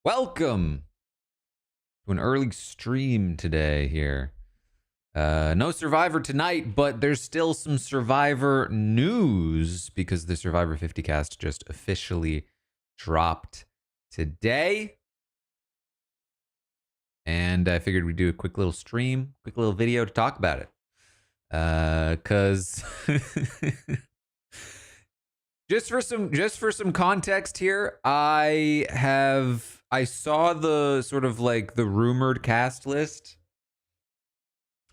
Welcome to an early stream today here. No Survivor tonight, but there's still some Survivor news because the Survivor 50 cast just officially dropped today. And I figured we'd do a quick little stream, quick little video to talk about it. Cause just for some context here, I saw the sort of like the rumored cast list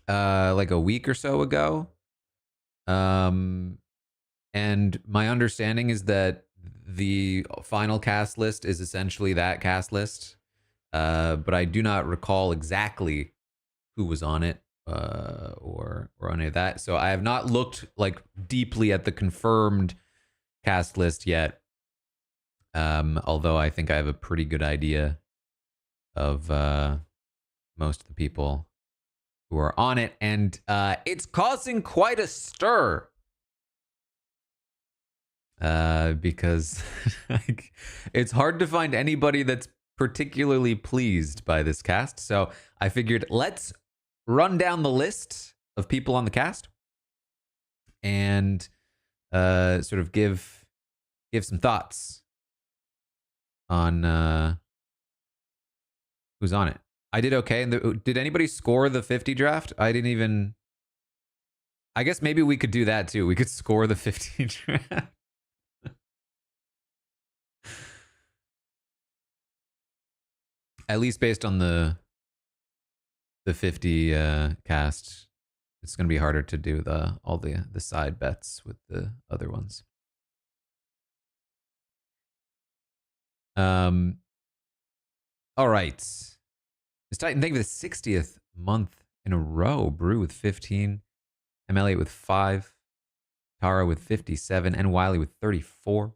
like a week or so ago. And my understanding is that the final cast list is essentially that cast list. But I do not recall exactly who was on it or any of that. So I have not looked like deeply at the confirmed cast list yet. Although I think I have a pretty good idea of most of the people who are on it, and it's causing quite a stir. Because like, it's hard to find anybody that's particularly pleased by this cast. So I figured let's run down the list of people on the cast and sort of give some thoughts on who's on it. I did okay. And did anybody score the 50 draft? I didn't even. I guess maybe we could do that too. We could score the 50 draft. At least based on the 50 cast, it's going to be harder to do all the side bets with the other ones. All right. Miss Titan, thank you for the 60th month in a row. Brew with 15, M. Elliott with 5, Tara with 57, and Wiley with 34.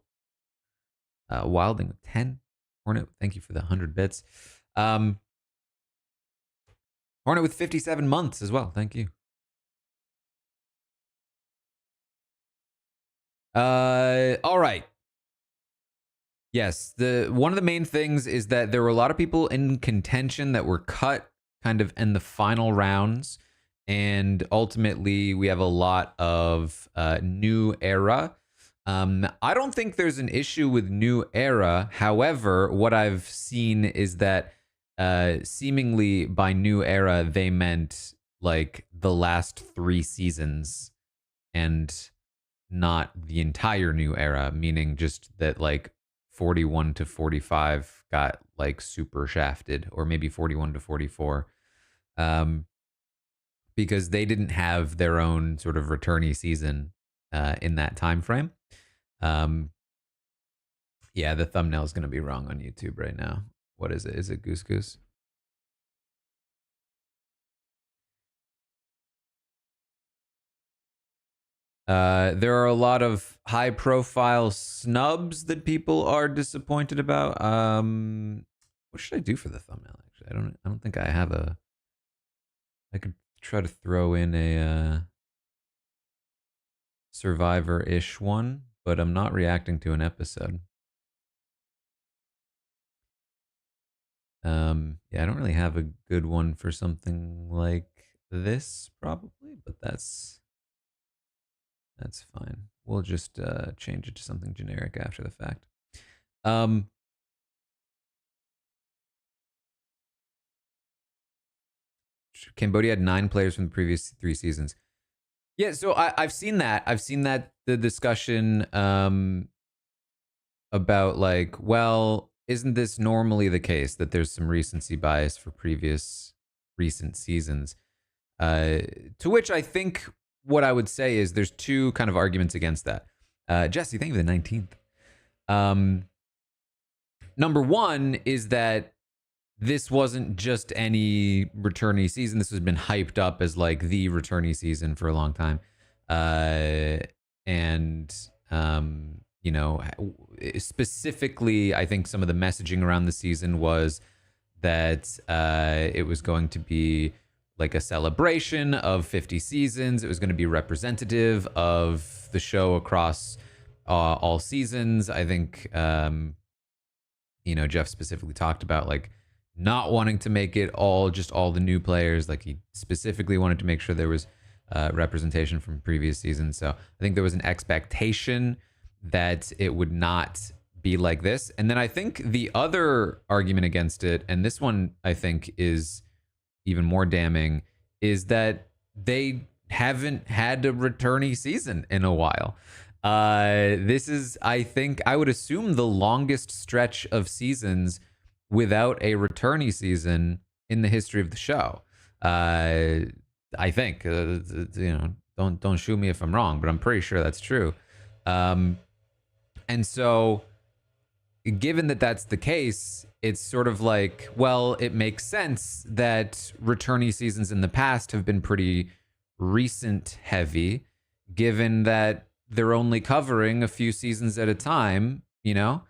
Wilding with 10. Hornet, thank you for the 100 bits. Hornet with 57 months as well. Thank you. All right. Yes, one of the main things is that there were a lot of people in contention that were cut kind of in the final rounds, and ultimately we have a lot of new era. I don't think there's an issue with new era. However, what I've seen is that seemingly by new era they meant like the last 3 seasons and not the entire new era, meaning just that like 41 to 45 got like super shafted, or maybe 41 to 44, because they didn't have their own sort of returnee season in that time frame. Yeah, the thumbnail is going to be wrong on YouTube right now. What is it? Is it Goose Goose? There are a lot of high profile snubs that people are disappointed about. What should I do for the thumbnail? Actually, I don't think I have a. I could try to throw in a Survivor-ish one, but I'm not reacting to an episode. Yeah, I don't really have a good one for something like this, probably, but that's fine. We'll just change it to something generic after the fact. Cambodia had 9 players from the previous 3 seasons. Yeah, so I've seen that. I've seen that the discussion about like, well, isn't this normally the case that there's some recency bias for previous recent seasons? To which I think what I would say is there's 2 kind of arguments against that. Jesse, thank you for the 19th. Number 1 is that this wasn't just any returnee season. This has been hyped up as like the returnee season for a long time. You know, specifically, I think some of the messaging around the season was that it was going to be like a celebration of 50 seasons. It was going to be representative of the show across all seasons. I think, Jeff specifically talked about like not wanting to make it all just all the new players. Like he specifically wanted to make sure there was representation from previous seasons. So I think there was an expectation that it would not be like this. And then I think the other argument against it, and this one I think is even more damning, is that they haven't had a returnee season in a while. This is, I think, I would assume the longest stretch of seasons without a returnee season in the history of the show. I think, don't shoot me if I'm wrong, but I'm pretty sure that's true. And so, given that that's the case, it's sort of like, well, it makes sense that returnee seasons in the past have been pretty recent heavy, given that they're only covering a few seasons at a time, when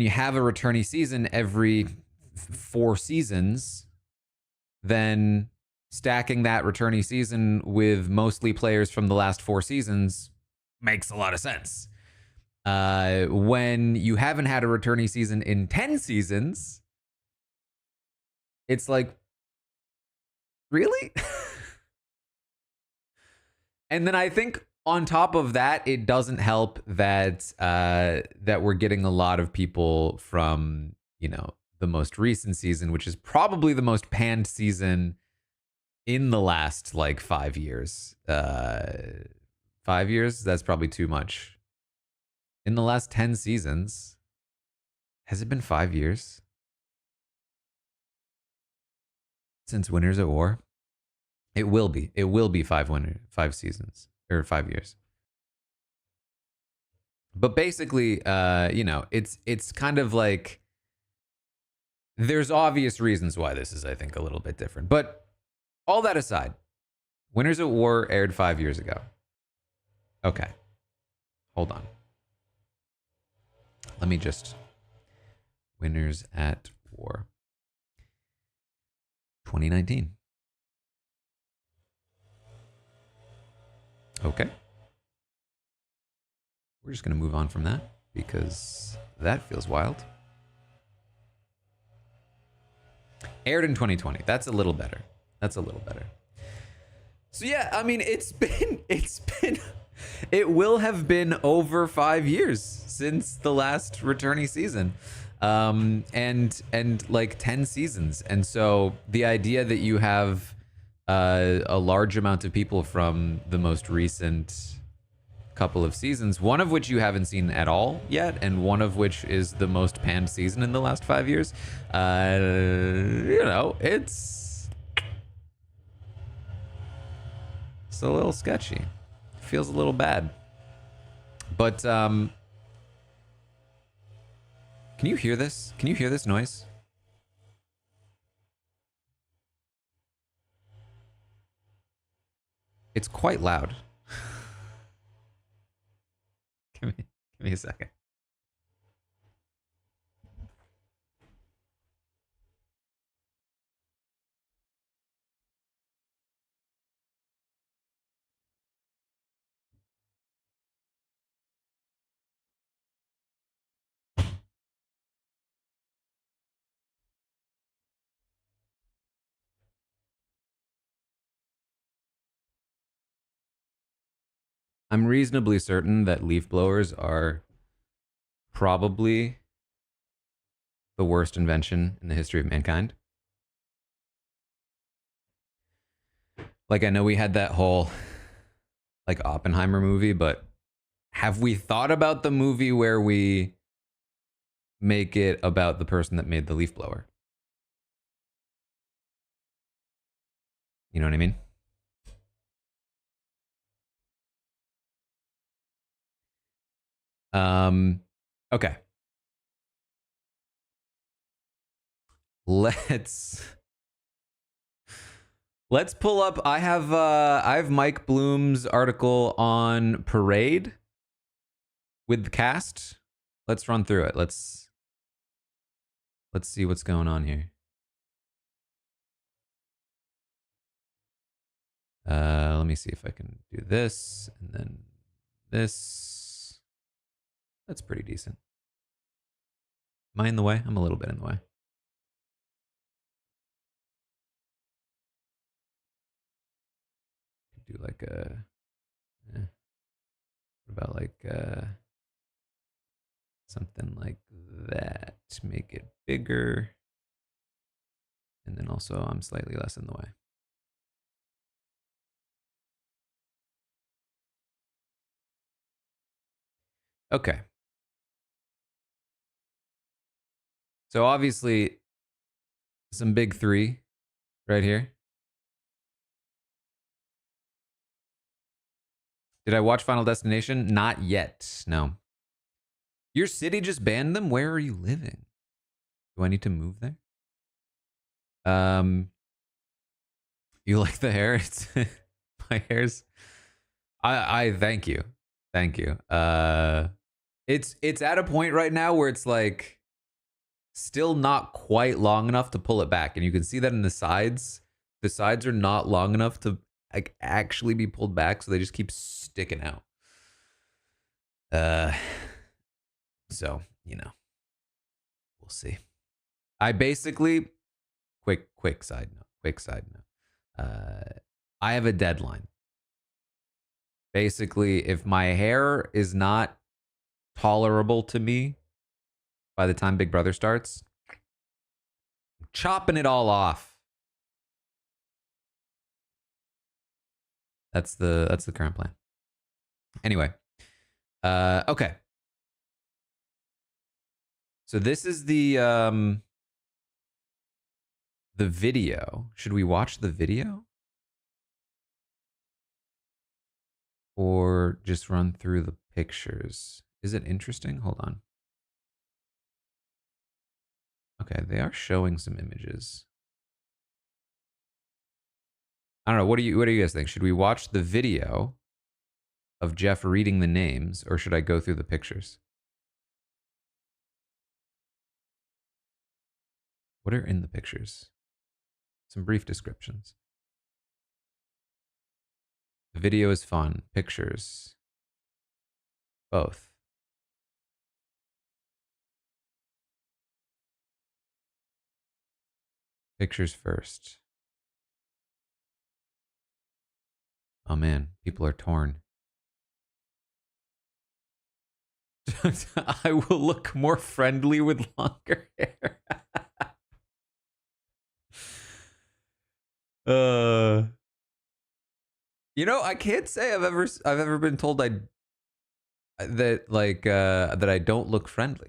you have a returnee season every 4 seasons, then stacking that returnee season with mostly players from the last 4 seasons makes a lot of sense. When you haven't had a returnee season in 10 seasons, it's like, really? And then I think on top of that, it doesn't help that that we're getting a lot of people from, the most recent season, which is probably the most panned season in the last like 5 years. 5 years? That's probably too much. In the last 10 seasons, has it been 5 years since Winners at War? It will be. It will be 5 seasons or 5 years. But basically, it's kind of like there's obvious reasons why this is, I think, a little bit different. But all that aside, Winners at War aired 5 years ago. Okay. Hold on. Let me just... Winners at War. 2019. Okay. We're just going to move on from that because that feels wild. Aired in 2020. That's a little better. So yeah, I mean, it will have been over 5 years since the last returnee season. And like 10 seasons. And so the idea that you have a large amount of people from the most recent couple of seasons, one of which you haven't seen at all yet, and one of which is the most panned season in the last 5 years, it's a little sketchy. Feels a little bad. But can you hear this? Can you hear this noise? It's quite loud. Give me a second. I'm reasonably certain that leaf blowers are probably the worst invention in the history of mankind. Like, I know we had that whole like Oppenheimer movie, but have we thought about the movie where we make it about the person that made the leaf blower? You know what I mean? Okay. Let's pull up. I have Mike Bloom's article on Parade with the cast. Let's run through it. Let's see what's going on here. Let me see if I can do this and then this. That's pretty decent. Am I in the way? I'm a little bit in the way. Do like a, what about like something like that? Make it bigger. And then also I'm slightly less in the way. Okay. So obviously some big three right here. Did I watch Final Destination? Not yet. No. Your city just banned them? Where are you living? Do I need to move there? You like the hair? It's my hair's I thank you. Thank you. It's at a point right now where it's like still not quite long enough to pull it back. And you can see that in the sides. The sides are not long enough to like actually be pulled back, so they just keep sticking out. So, you know. We'll see. I basically quick side note. I have a deadline. Basically, if my hair is not tolerable to me by the time Big Brother starts, I'm chopping it all off. That's the current plan. Anyway, okay. So this is the video. Should we watch the video? Or just run through the pictures? Is it interesting? Hold on. Okay, they are showing some images. I don't know. What do you guys think? Should we watch the video of Jeff reading the names, or should I go through the pictures? What are in the pictures? Some brief descriptions. The video is fun. Pictures. Both. Pictures first. Oh man, people are torn. I will look more friendly with longer hair. You know, I can't say I've ever been told that I don't look friendly.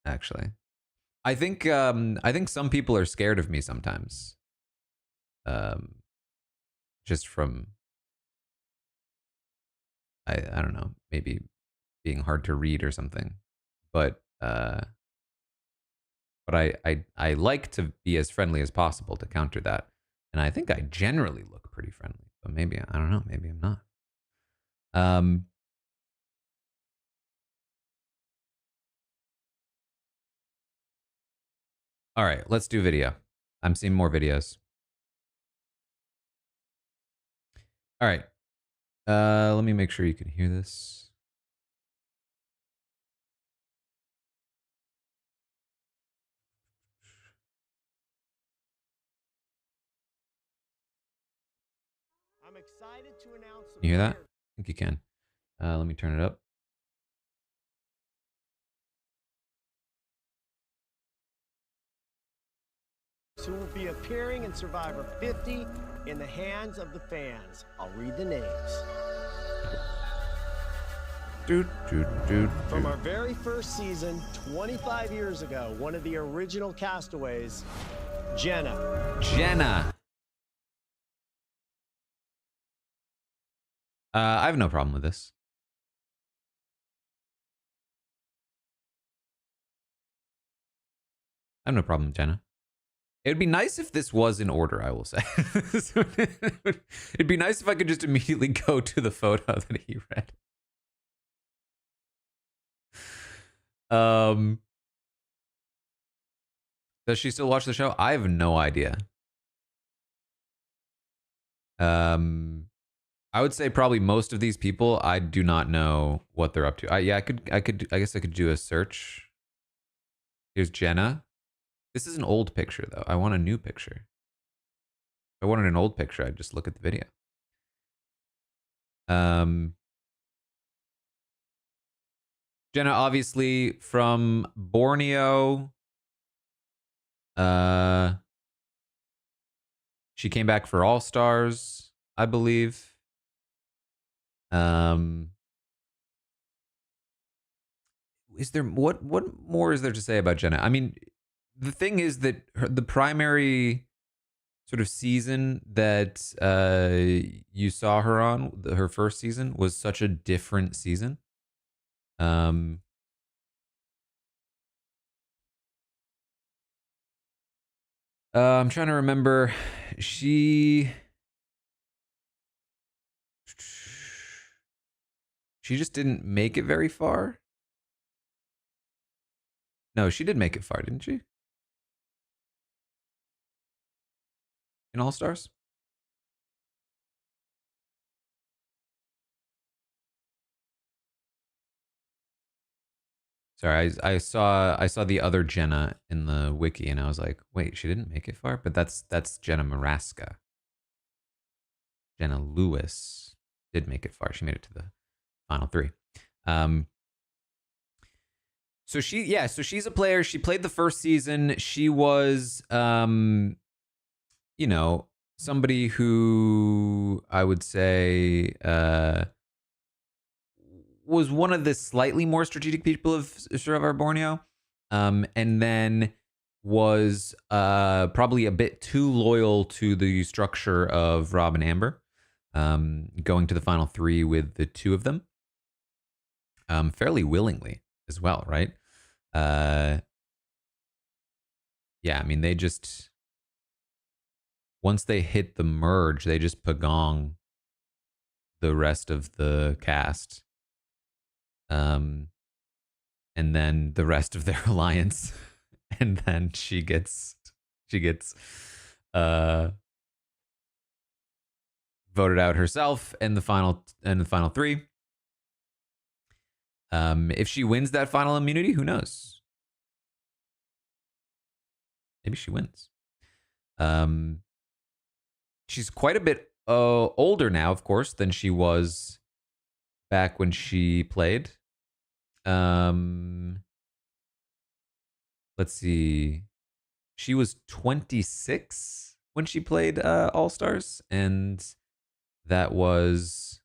Actually, I think some people are scared of me sometimes. Just from I don't know, maybe being hard to read or something. But I like to be as friendly as possible to counter that. And I think I generally look pretty friendly. But maybe I don't know, maybe I'm not. All right, let's do video. I'm seeing more videos. All right. Let me make sure you can hear this. I'm excited to announce. Can you hear that? I think you can. Let me turn it up. Who will be appearing in Survivor 50 in the hands of the fans. I'll read the names. From our very first season, 25 years ago, one of the original castaways, Jenna. Jenna. I have no problem with this. I have no problem with Jenna. It would be nice if this was in order, I will say. It'd be nice if I could just immediately go to the photo that he read. Does she still watch the show? I have no idea. I would say probably most of these people, I do not know what they're up to. I guess I could do a search. Here's Jenna. This is an old picture though. I want a new picture. If I wanted an old picture, I'd just look at the video. Jenna, obviously from Borneo. She came back for All Stars, I believe. Is there what more is there to say about Jenna? I mean, the thing is that the primary sort of season that you saw her on, her first season, was such a different season. I'm trying to remember. She just didn't make it very far. No, she did make it far, didn't she? In All Stars? Sorry, I saw the other Jenna in the wiki, and I was like, wait, she didn't make it far, but that's Jenna Maraska. Jenna Lewis did make it far. She made it to the final 3. So she's a player. She played the first season. She was, somebody who I would say was one of the slightly more strategic people of Survivor Borneo, and then was probably a bit too loyal to the structure of Rob and Amber, going to the final 3 with the 2 of them, fairly willingly as well, right? Yeah, I mean, they just, once they hit the merge, they just pagong the rest of the cast. And then the rest of their alliance. And then she gets voted out herself in the final 3. If she wins that final immunity, who knows? Maybe she wins. She's quite a bit older now, of course, than she was back when she played. Let's see. She was 26 when she played All Stars, and that was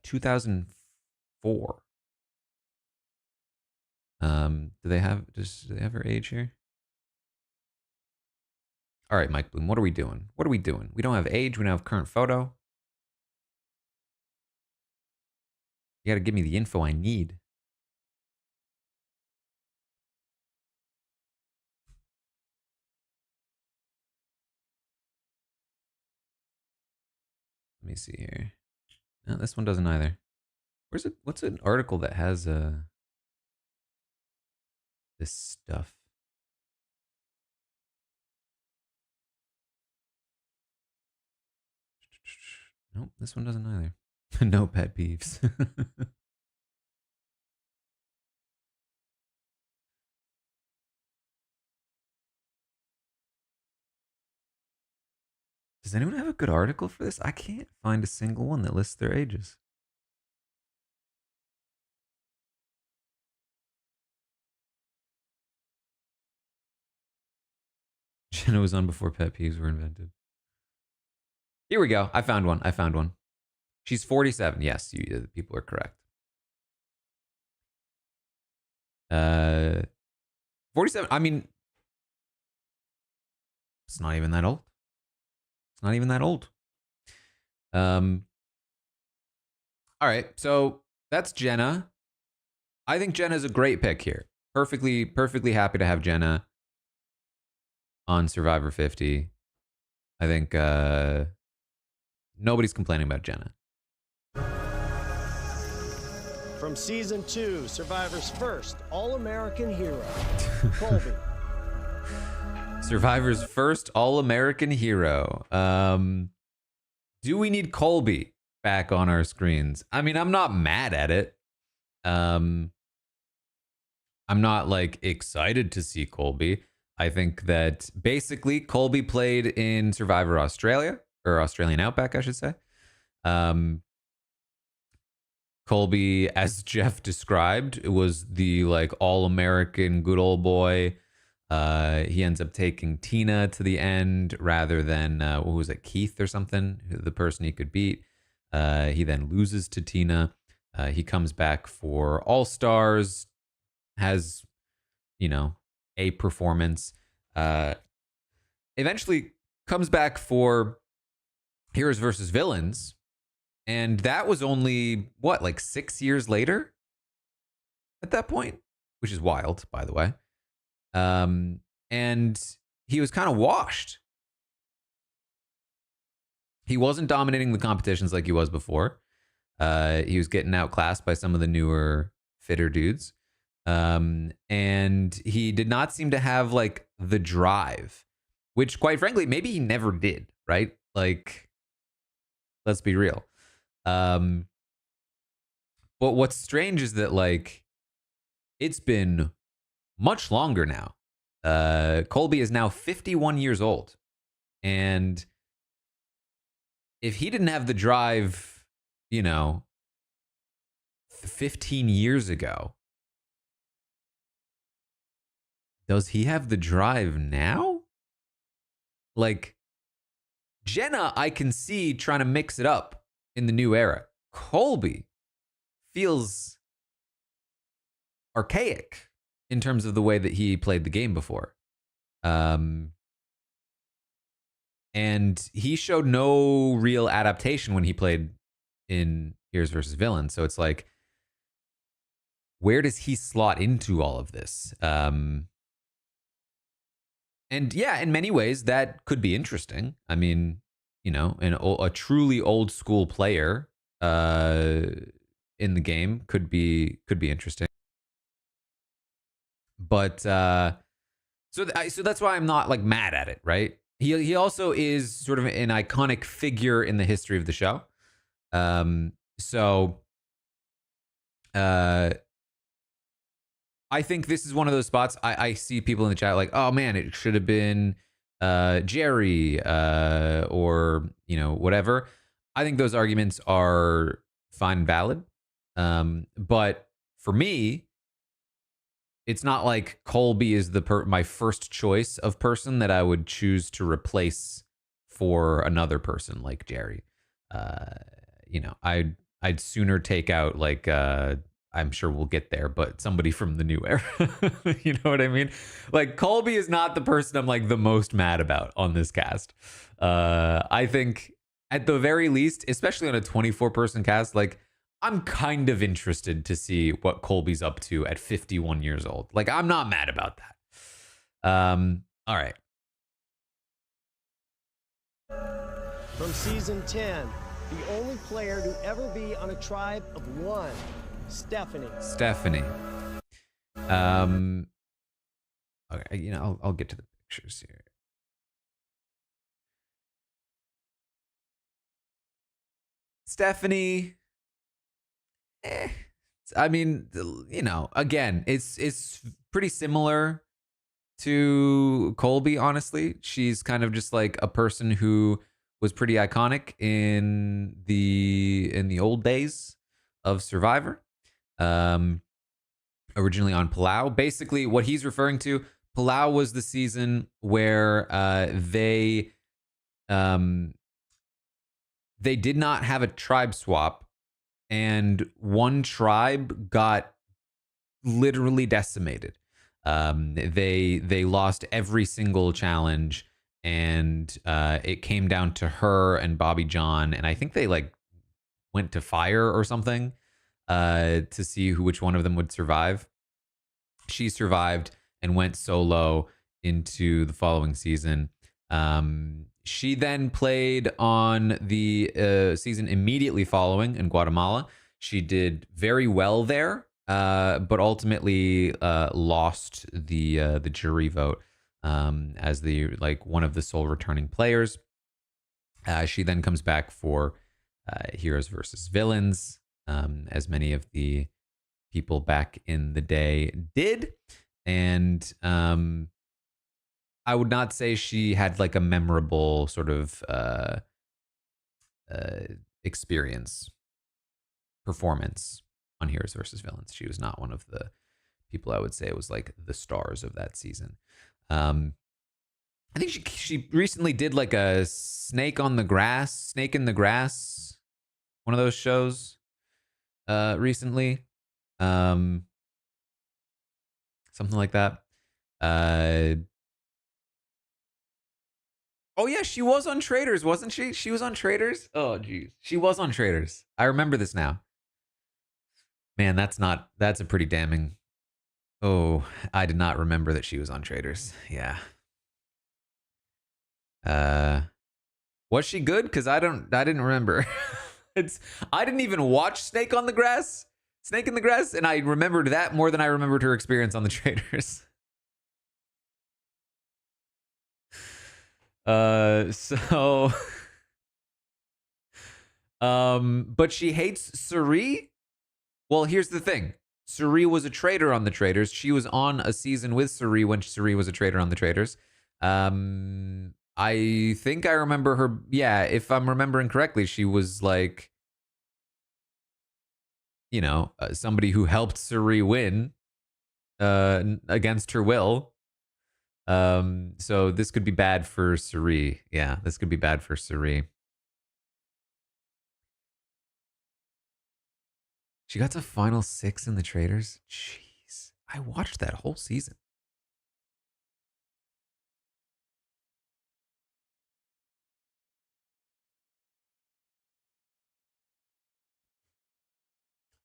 2004. Do they have her age here? All right, Mike Bloom, what are we doing? We don't have age. We don't have current photo. You got to give me the info I need. Let me see here. No, this one doesn't either. Where's it? What's an article that has this stuff? Nope, this one doesn't either. No pet peeves. Does anyone have a good article for this? I can't find a single one that lists their ages. Jenna was on before pet peeves were invented. Here we go. I found one. She's 47. Yes, the people are correct. 47. I mean, it's not even that old. All right, so that's Jenna. I think Jenna's a great pick here. Perfectly happy to have Jenna on Survivor 50. I think nobody's complaining about Jenna. From season 2, Survivor's first All-American hero, Colby. Survivor's first All-American hero. Do we need Colby back on our screens? I mean, I'm not mad at it. I'm not like excited to see Colby. I think that basically Colby played in Survivor Australia, or Australian Outback, I should say. Colby, as Jeff described, it was the like all-American good old boy. He ends up taking Tina to the end rather than what was it, Keith or something, the person he could beat. He then loses to Tina. He comes back for All Stars, has, you know, a performance. Eventually comes back for Heroes versus Villains. And that was only, what, like 6 years later at that point, which is wild, by the way. And he was kind of washed. He wasn't dominating the competitions like he was before. He was getting outclassed by some of the newer, fitter dudes. And he did not seem to have like the drive, which quite frankly, maybe he never did, right? Like, let's be real. But what's strange is that like it's been much longer now. Colby is now 51 years old. And if he didn't have the drive, you know, 15 years ago, does he have the drive now? Like, Jenna, I can see trying to mix it up in the new era. Colby feels archaic in terms of the way that he played the game before. And he showed no real adaptation when he played in Heroes versus Villains. So it's like, where does he slot into all of this? And yeah, in many ways, that could be interesting. I mean, you know, a truly old school player in the game could be interesting. But so that's why I'm not like mad at it, right? He also is sort of an iconic figure in the history of the show. I think this is one of those spots I see people in the chat like, oh man, it should have been Jerry or, you know, whatever. I think those arguments are fine and valid. But for me, it's not like Colby is my first choice of person that I would choose to replace for another person like Jerry. You know, I'd sooner take out like I'm sure we'll get there, but somebody from the new era. You know what I mean? Like Colby is not the person I'm like the most mad about on this cast. I think at the very least, especially on a 24-person cast, like I'm kind of interested to see what Colby's up to at 51 years old. Like I'm not mad about that. All right. From season 10, the only player to ever be on a tribe of one, Stephanie. Okay, you know, I'll get to the pictures here. Stephanie. I mean, you know, again, it's pretty similar to Colby, honestly. She's kind of just like a person who was pretty iconic in the old days of Survivor. Originally on Palau. Basically, what he's referring to, Palau was the season where they did not have a tribe swap. And one tribe got literally decimated. They lost every single challenge, and it came down to her and Bobby John, and I think they like went to fire or something to see which one of them would survive. She survived and went solo into the following season. She then played on the season immediately following in Guatemala. She did very well there, but ultimately lost the jury vote as the like one of the sole returning players. She then comes back for Heroes versus Villains, as many of the people back in the day did. And I would not say she had like a memorable sort of experience, performance on Heroes versus Villains. She was not one of the people I would say was like the stars of that season. I think she recently did like a snake in the grass, one of those shows recently. Something like that. Oh yeah, she was on Traders, wasn't she? She was on Traders. Oh geez, she was on Traders. I remember this now. Man, that's a pretty damning. Oh, I did not remember that she was on Traders. Yeah. Was she good? Because I didn't remember. I didn't even watch Snake in the Grass, and I remembered that more than I remembered her experience on the Traders. So but she hates Suri. Well, here's the thing. Suri was a trader on the Traders. She was on a season with Suri when Suri was a trader on the Traders. I think I remember her. Yeah, if I'm remembering correctly, she was like, somebody who helped Suri win against her will. So this could be bad for Suri. Yeah, this could be bad for Suri. She got to final 6 in the Traders. Jeez, I watched that whole season.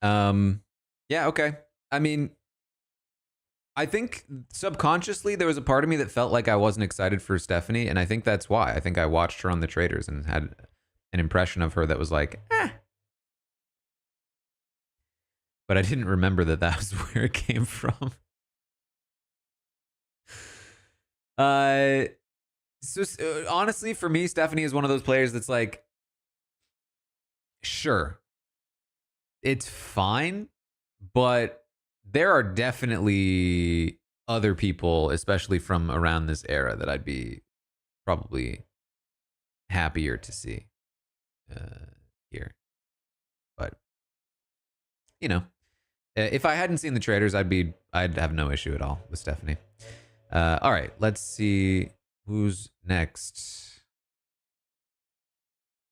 Yeah, okay. I mean, I think subconsciously there was a part of me that felt like I wasn't excited for Stephanie, and I think that's why. I think I watched her on the Traders and had an impression of her that was like, eh. But I didn't remember that was where it came from. Honestly, for me, Stephanie is one of those players that's like, sure, it's fine, but there are definitely other people, especially from around this era, that I'd be probably happier to see here. But if I hadn't seen the Traders, I'd have no issue at all with Stephanie. All right, let's see who's next.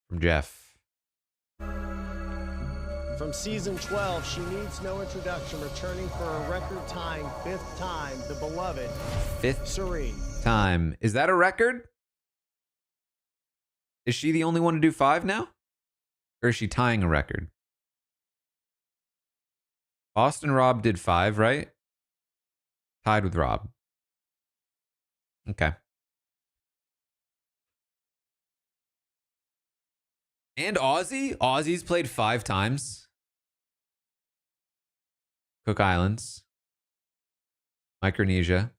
From Jeff. From season 12, she needs no introduction, returning for a record-tying 5th time, the beloved 5th Suri. time. Is that a record? Is she the only one to do 5 now? Or is she tying a record? Austin Rob did 5, right? Tied with Rob. Okay. And Aussie? Aussie's played 5 times. Cook Islands. Micronesia.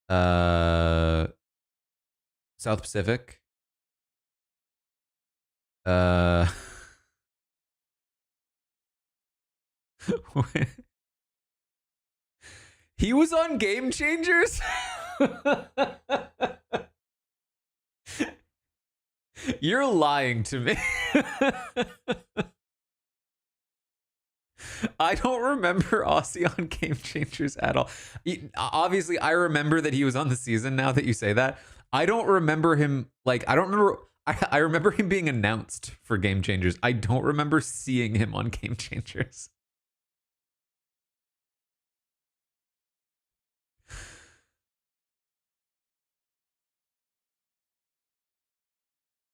South Pacific. He was on Game Changers? You're lying to me. I don't remember Aussie on Game Changers at all. Obviously, I remember that he was on the season now that you say that. I don't remember him, I remember him being announced for Game Changers. I don't remember seeing him on Game Changers.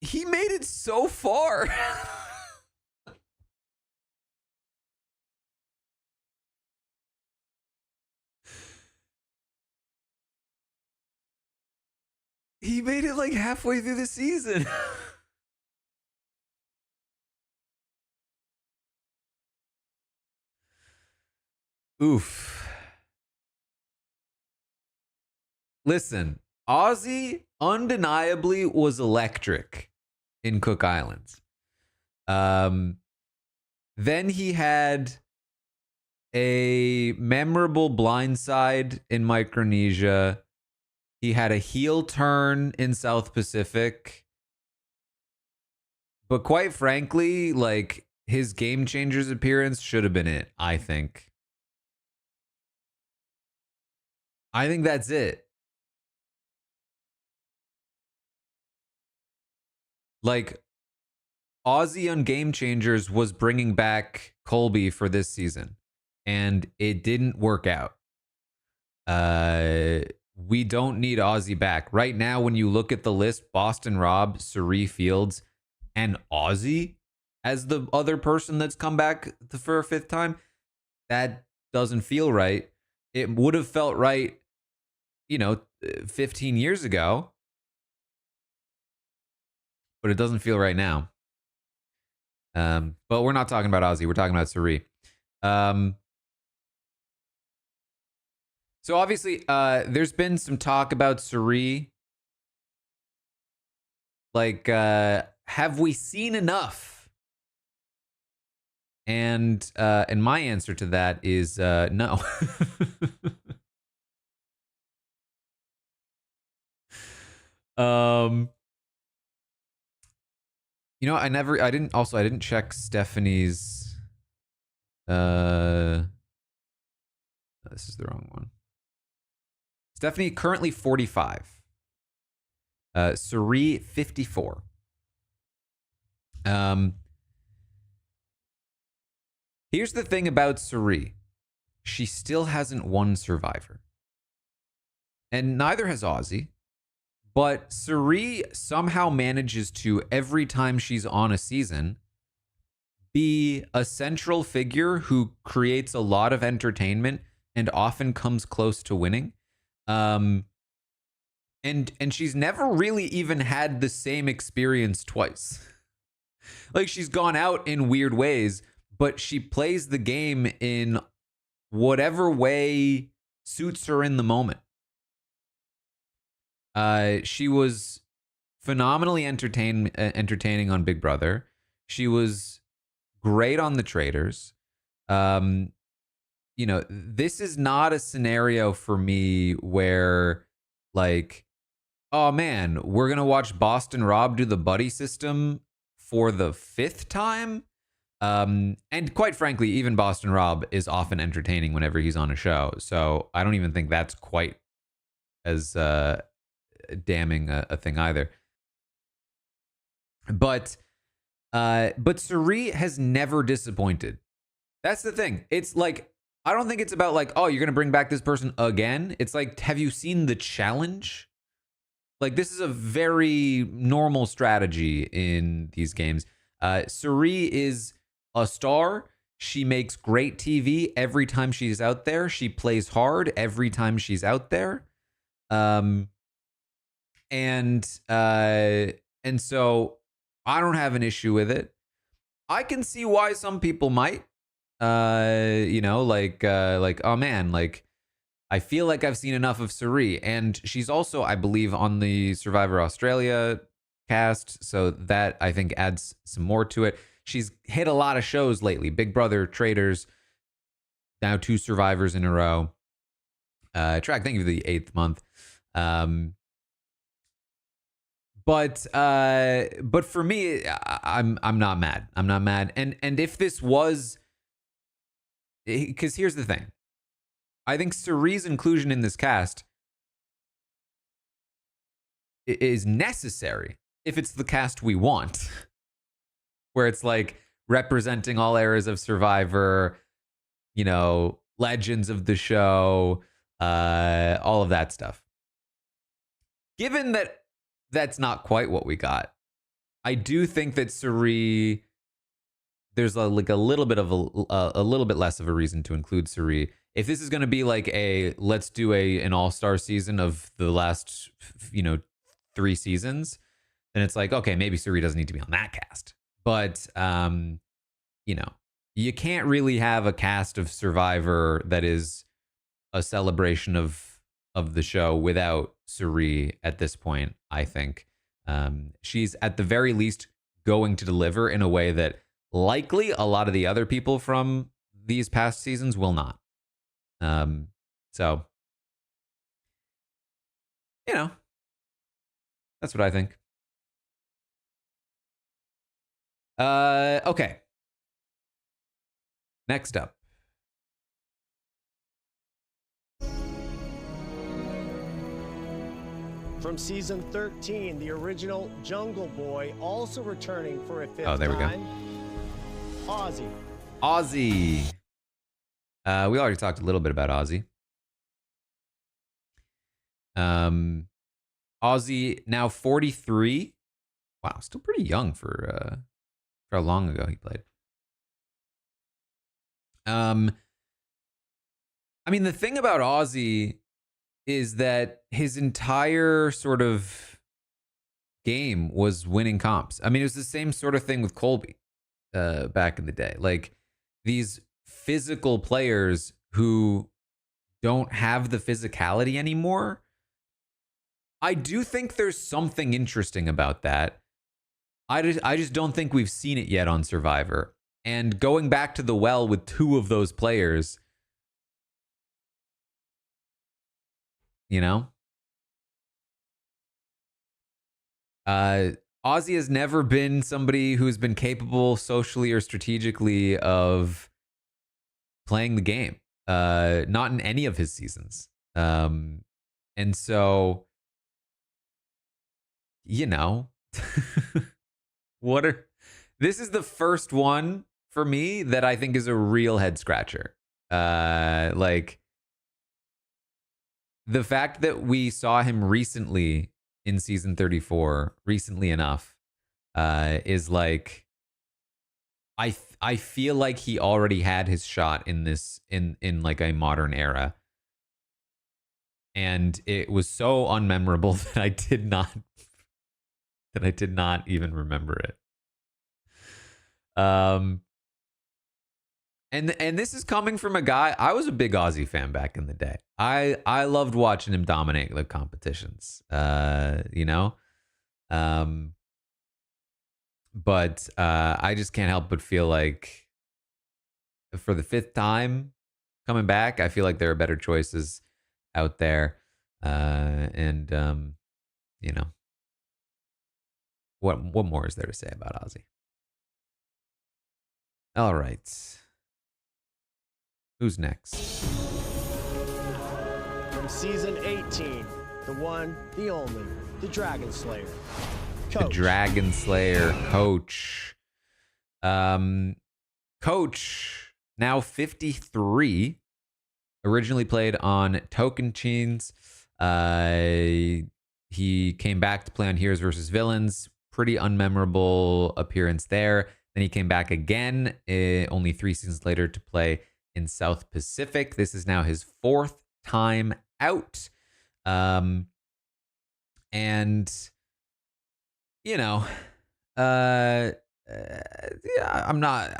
He made it so far. He made it like halfway through the season. Oof. Listen, Aussie undeniably was electric in Cook Islands. Then he had a memorable blindside in Micronesia. He had a heel turn in South Pacific. But quite frankly, like, his Game Changers appearance should have been it, I think. I think that's it. Like, Aussie on Game Changers was bringing back Colby for this season, and it didn't work out. We don't need Aussie back. Right now, when you look at the list, Boston Rob, Cirie Fields, and Aussie as the other person that's come back for a fifth time, that doesn't feel right. It would have felt right, 15 years ago, but it doesn't feel right now. But we're not talking about Aussie. We're talking about Cirie. So obviously, there's been some talk about Cirie. Like, have we seen enough? And my answer to that is no. I didn't check Stephanie's. This is the wrong one. Stephanie currently 45. Cirie 54. Here's the thing about Cirie. She still hasn't won Survivor. And neither has Aussie. But Cirie somehow manages to, every time she's on a season, be a central figure who creates a lot of entertainment and often comes close to winning. And she's never really even had the same experience twice. Like, she's gone out in weird ways, but she plays the game in whatever way suits her in the moment. She was phenomenally entertaining on Big Brother. She was great on The Traitors. This is not a scenario for me where, like, oh man, we're going to watch Boston Rob do the buddy system for the fifth time. And quite frankly, even Boston Rob is often entertaining whenever he's on a show. So I don't even think that's quite as damning a thing either. But Cirie has never disappointed. That's the thing. It's like, I don't think it's about like, oh, you're going to bring back this person again. It's like, have you seen the challenge? Like, this is a very normal strategy in these games. Cirie is a star. She makes great TV every time she's out there. She plays hard every time she's out there. And so I don't have an issue with it. I can see why some people might, like, oh man, like, I feel like I've seen enough of Cirie. And she's also, I believe, on the Survivor Australia cast. So that, I think, adds some more to it. She's hit a lot of shows lately. Big Brother, Traitors, now 2 Survivors in a row. Track, thank you for the 8th month. But for me, I'm not mad. I'm not mad. And if this was, because here's the thing. I think Cirie's inclusion in this cast is necessary if it's the cast we want, where it's like representing all eras of Survivor, legends of the show, all of that stuff. Given that that's not quite what we got, I do think that Cirie, there's a little bit of a little bit less of a reason to include Cirie. If this is going to be like let's do an all-star season of the last 3 seasons, then it's like, okay, maybe Cirie doesn't need to be on that cast. But you can't really have a cast of Survivor that is a celebration of the show without Suri at this point, I think. She's at the very least going to deliver in a way that likely a lot of the other people from these past seasons will not. So, you know, that's what I think. Okay. Next up. From season 13, the original Jungle Boy, also returning for a fifth time. Oh, there we go. Aussie. Aussie. We already talked a little bit about Aussie. Aussie, now 43. Wow, still pretty young for how long ago he played. I mean, the thing about Aussie is that his entire sort of game was winning comps. I mean, it was the same sort of thing with Colby back in the day. Like, these physical players who don't have the physicality anymore. I do think there's something interesting about that. I just don't think we've seen it yet on Survivor. And going back to the well with two of those players, you know? Aussie has never been somebody who's been capable socially or strategically of playing the game. Not in any of his seasons. And so, you know, this is the first one for me that I think is a real head scratcher. Like, the fact that we saw him recently in season 34, recently enough, is like, I feel like he already had his shot in this in like a modern era. And it was so unmemorable that I did not even remember it. And this is coming from a guy. I was a big Aussie fan back in the day. I loved watching him dominate the competitions. You know, but I just can't help but feel like for the fifth time coming back, I feel like there are better choices out there. And you know, what more is there to say about Aussie? All right. Who's next? From season 18, the one, the only, the Dragon Slayer. Coach. The Dragon Slayer, Coach. Coach, now 53. Originally played on Tocantins. He came back to play on Heroes versus Villains. Pretty unmemorable appearance there. Then he came back again, only 3 seasons later, to play in South Pacific. This is now his 4th time out. And, you know, yeah, I'm not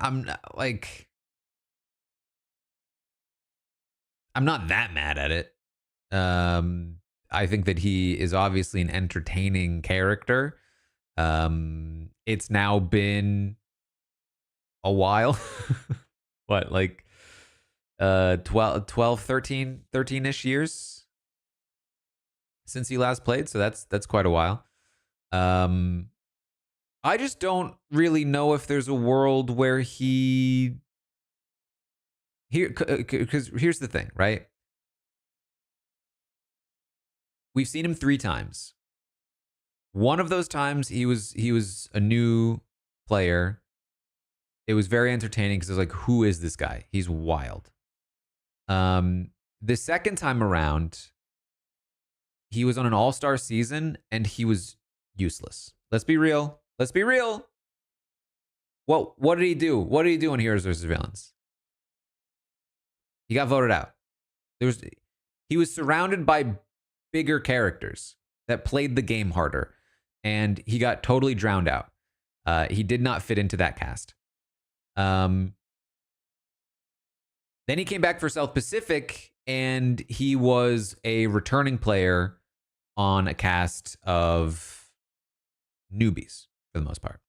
that mad at it. I think that he is obviously an entertaining character. It's now been a while. What, like 12, 13-ish years since he last played, so that's quite a while. I just don't really know if there's a world where because here's the thing, right? We've seen him 3 times. One of those times he was a new player. It was very entertaining because it was like, who is this guy? He's wild. The second time around, he was on an all-star season and he was useless. Let's be real. Well, what did he do? What did he do in Heroes vs. Villains? He got voted out. He was surrounded by bigger characters that played the game harder, and he got totally drowned out. He did not fit into that cast. Then he came back for South Pacific, and he was a returning player on a cast of newbies for the most part.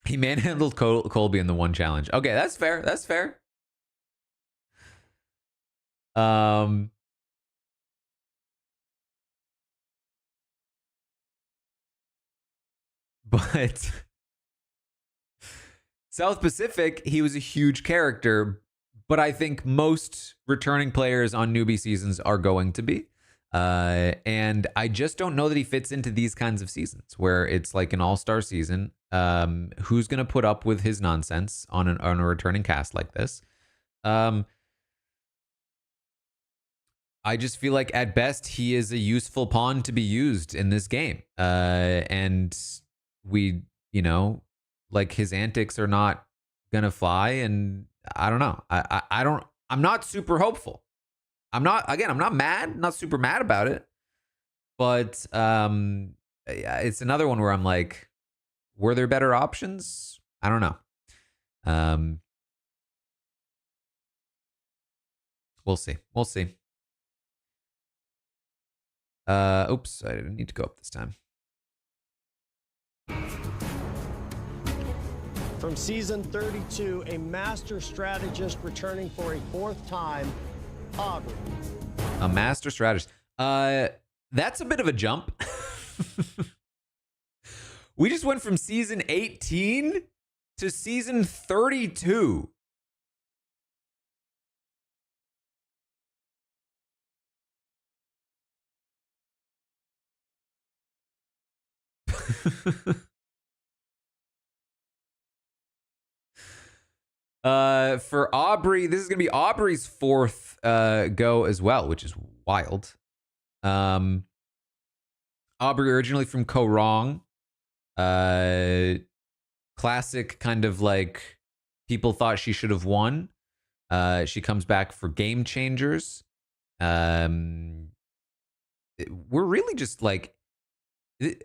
He manhandled Colby in the one challenge. Okay, that's fair. That's fair. But South Pacific, he was a huge character, but I think most returning players on newbie seasons are going to be. And I just don't know that he fits into these kinds of seasons where it's like an all-star season. Who's going to put up with his nonsense on a returning cast like this? I just feel like at best he is a useful pawn to be used in this game. And we, like his antics are not gonna fly, and I don't know. I'm not super hopeful. I'm not mad, not super mad about it. But it's another one where I'm like, were there better options? I don't know. We'll see. Oops, I didn't need to go up this time. From season 32, a master strategist returning for a fourth time, Aubrey. A master strategist. That's a bit of a jump. We just went from season 18 to season 32. For Aubrey, this is gonna be Aubrey's fourth go as well, which is wild. Aubrey originally from Korong, classic kind of like people thought she should have won. She comes back for Game Changers. We're really just like, can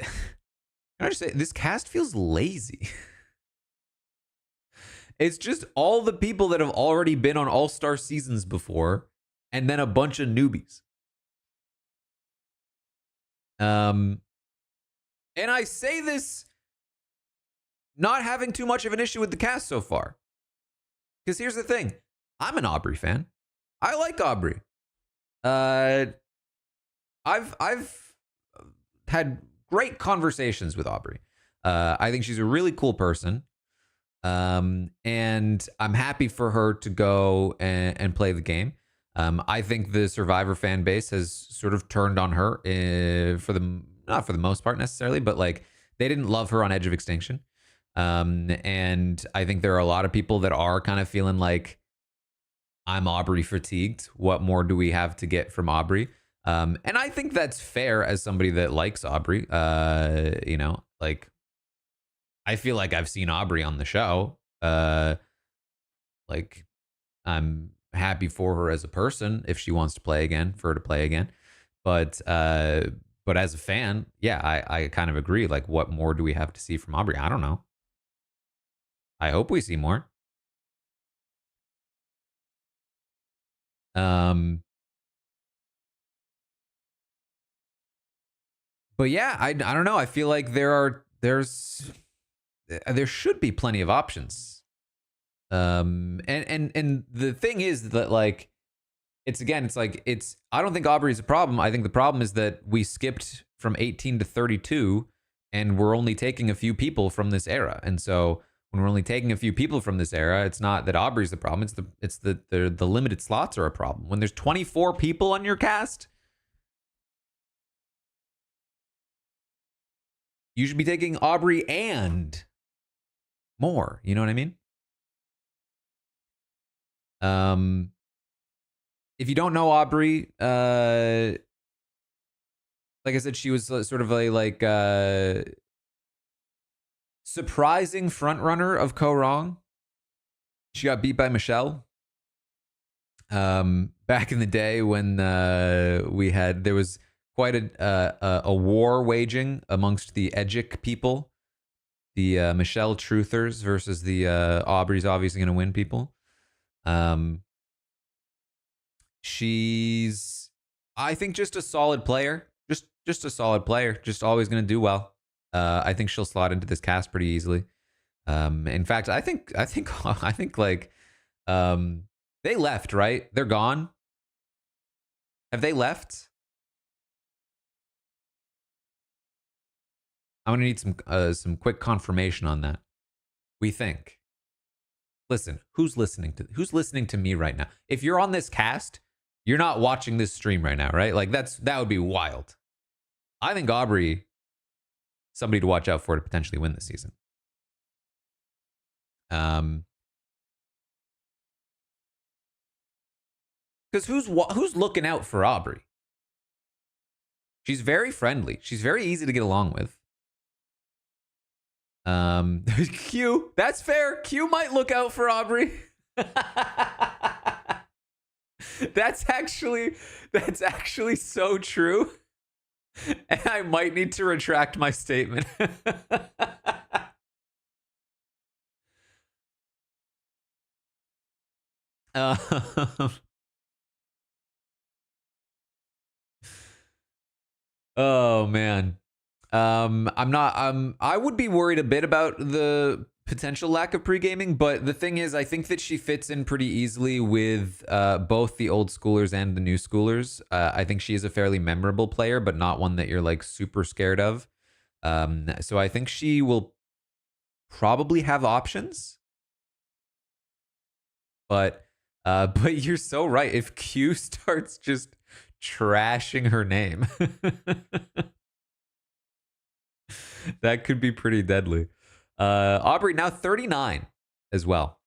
I just say this cast feels lazy. It's just all the people that have already been on all-star seasons before, and then a bunch of newbies. And I say this not having too much of an issue with the cast so far. Because here's the thing. I'm an Aubrey fan. I like Aubrey. I've had great conversations with Aubrey. I think she's a really cool person. And I'm happy for her to go and play the game. I think the Survivor fan base has sort of turned on her not for the most part necessarily, but like they didn't love her on Edge of Extinction. And I think there are a lot of people that are kind of feeling like I'm Aubrey fatigued. What more do we have to get from Aubrey? And I think that's fair as somebody that likes Aubrey. Like I feel like I've seen Aubrey on the show. Like I'm happy for her as a person if she wants to play again, for her to play again. But as a fan, yeah, I kind of agree. Like, what more do we have to see from Aubrey? I don't know. I hope we see more. But yeah, I don't know. I feel like there should be plenty of options. And the thing is that like I don't think Aubrey's a problem. I think the problem is that we skipped from 18 to 32 and we're only taking a few people from this era. And so when we're only taking a few people from this era, it's not that Aubrey's the problem. It's the limited slots are a problem. When there's 24 people on your cast, you should be taking Aubrey and more. You know what I mean? If you don't know Aubrey, like I said, she was sort of a surprising front runner of Korong. She got beat by Michelle. Back in the day when there was quite a war waging amongst the Edgic people, the Michelle truthers versus the Aubrey's obviously going to win people. I think just a solid player. Just a solid player. Just always going to do well. I think she'll slot into this cast pretty easily. In fact, I think like they left, right? They're gone. Have they left? I'm gonna need some quick confirmation on that. We think. Listen, who's listening to me right now? If you're on this cast, you're not watching this stream right now, right? Like that would be wild. I think Aubrey, somebody to watch out for to potentially win this season. Because who's looking out for Aubrey? She's very friendly. She's very easy to get along with. Q, that's fair. Q might look out for Aubrey. That's actually so true. And I might need to retract my statement. Oh man. I would be worried a bit about the potential lack of pre-gaming, but the thing is, I think that she fits in pretty easily with both the old schoolers and the new schoolers. I think she is a fairly memorable player, but not one that you're like super scared of. So I think she will probably have options. But you're so right. If Q starts just trashing her name, that could be pretty deadly. Aubrey now 39 as well.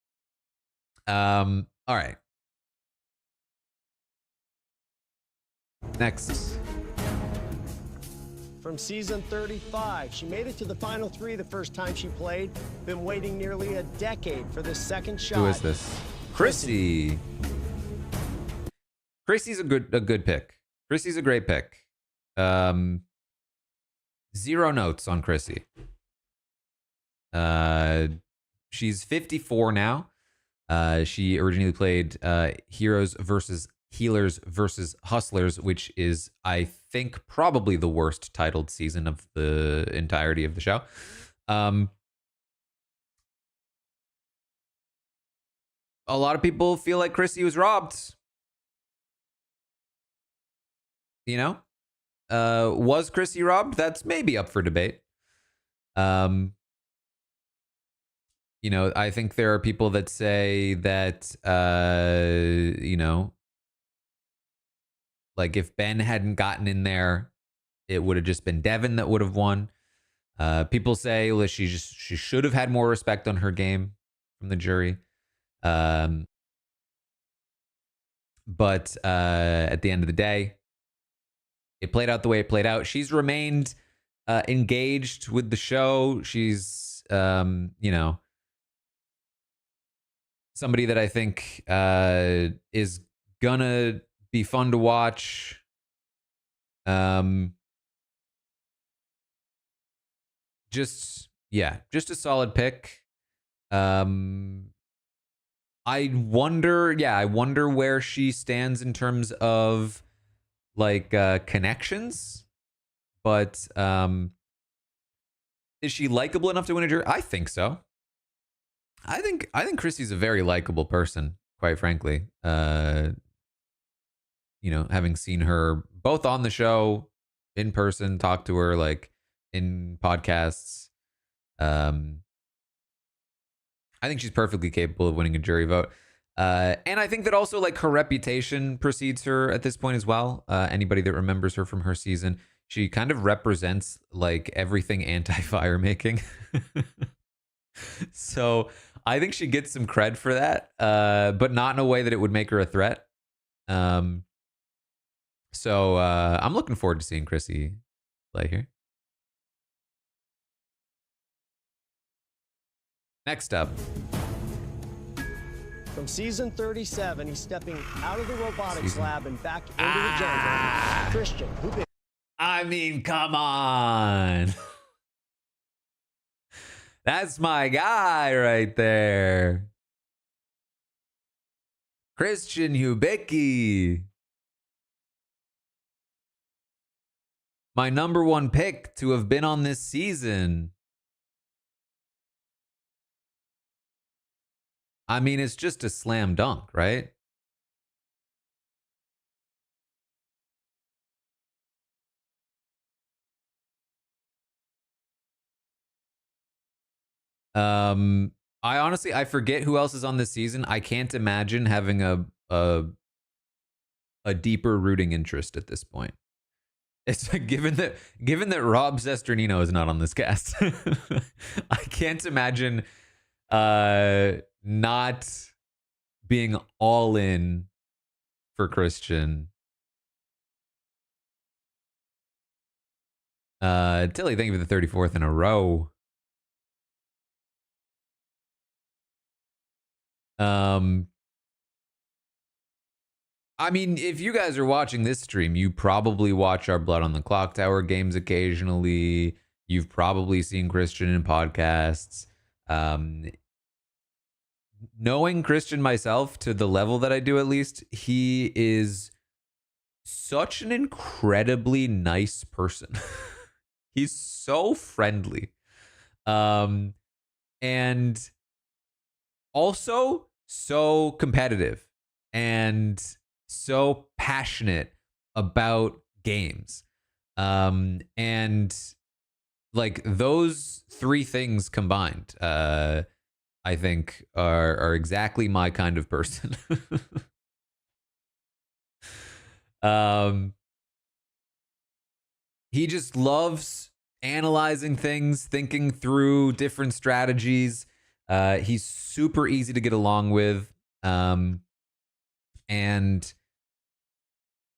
All right. Next. From season 35, she made it to the final 3 the first time she played. Been waiting nearly a decade for this second shot. Who is this? Chrissy. Chrissy's a good pick. Chrissy's a great pick. 0 notes on Chrissy. She's 54 now. She originally played Heroes versus Healers versus Hustlers, which is, I think, probably the worst titled season of the entirety of the show. A lot of people feel like Chrissy was robbed. You know? Was Chrissy robbed? That's maybe up for debate. You know, I think there are people that say that, you know, like if Ben hadn't gotten in there, it would have just been Devin that would have won. People say, well, she should have had more respect on her game from the jury. But at the end of the day, it played out the way it played out. She's remained engaged with the show. She's, you know, somebody that I think is gonna be fun to watch. Just a solid pick. I wonder where she stands in terms of like connections, but is she likable enough to win a jury? I think so. I think Chrissy's a very likable person, quite frankly. You know, having seen her both on the show, in person, talk to her like in podcasts. I think she's perfectly capable of winning a jury vote. And I think that also like her reputation precedes her at this point as well. Anybody that remembers her from her season, she kind of represents like everything anti-fire making. So I think she gets some cred for that, but not in a way that it would make her a threat. So I'm looking forward to seeing Chrissy play here. Next up. From season 37, he's stepping out of the robotics lab and back into the jungle. Christian, I mean, come on. That's my guy right there. Christian Hubicki. My number one pick to have been on this season. I mean, it's just a slam dunk, right? I forget who else is on this season. I can't imagine having a deeper rooting interest at this point. It's like given that Rob Sesternino is not on this cast, I can't imagine not being all in for Christian. Tilly, thank you for the 34th in a row. I mean, if you guys are watching this stream, you probably watch our Blood on the Clock Tower games occasionally. You've probably seen Christian in podcasts. Knowing Christian myself to the level that I do, at least, he is such an incredibly nice person. He's so friendly. And also so competitive and so passionate about games. And like those three things combined, I think are exactly my kind of person. He just loves analyzing things, thinking through different strategies. He's super easy to get along with. And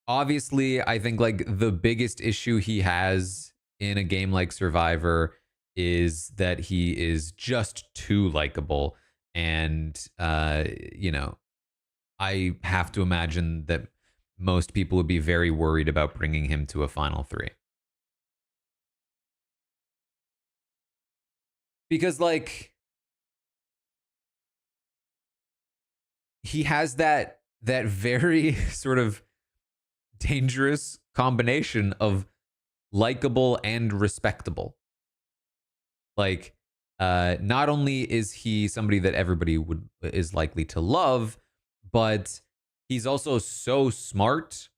obviously, I think like the biggest issue he has in a game like Survivor is that he is just too likable. And, you know, I have to imagine that most people would be very worried about bringing him to a final three. Because, like, he has that very sort of dangerous combination of likable and respectable. Like, not only is he somebody that everybody is likely to love, but he's also so smart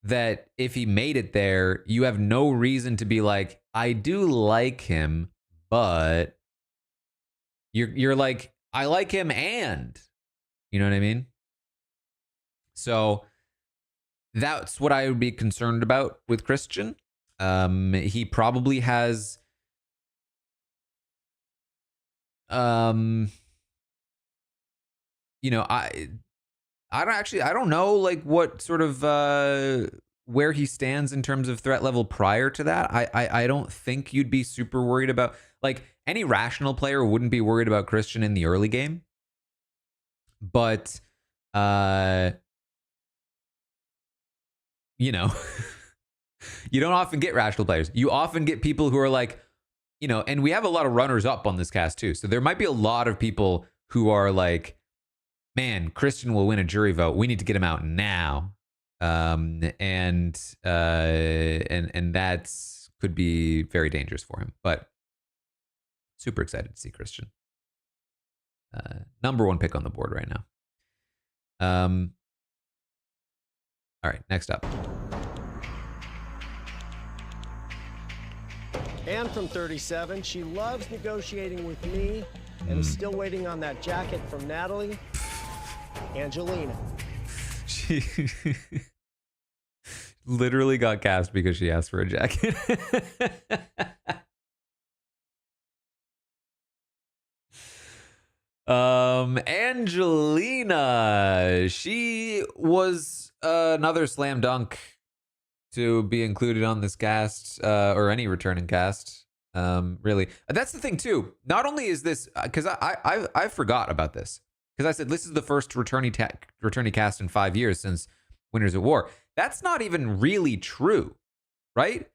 that if he made it there, you have no reason to be like, I do like him, but you're like, I like him, and you know what I mean? So that's what I would be concerned about with Christian. He probably has you know, I don't know like what sort of where he stands in terms of threat level prior to that. I don't think you'd be super worried about, like, any rational player wouldn't be worried about Christian in the early game. But you know, you don't often get rational players. You often get people who are like, you know, and we have a lot of runners up on this cast too. So there might be a lot of people who are like, man, Christian will win a jury vote. We need to get him out now. And that's could be very dangerous for him. But super excited to see Christian. Number one pick on the board right now. All right, next up. And from 37, she loves negotiating with me and is still waiting on that jacket from Natalie. Angelina. She literally got cast because she asked for a jacket. Angelina, she was another slam dunk to be included on this cast, or any returning cast. Really, that's the thing too. Not only is this, because I forgot about this, because I said this is the first returning cast in 5 years since Winners at War. That's not even really true, right?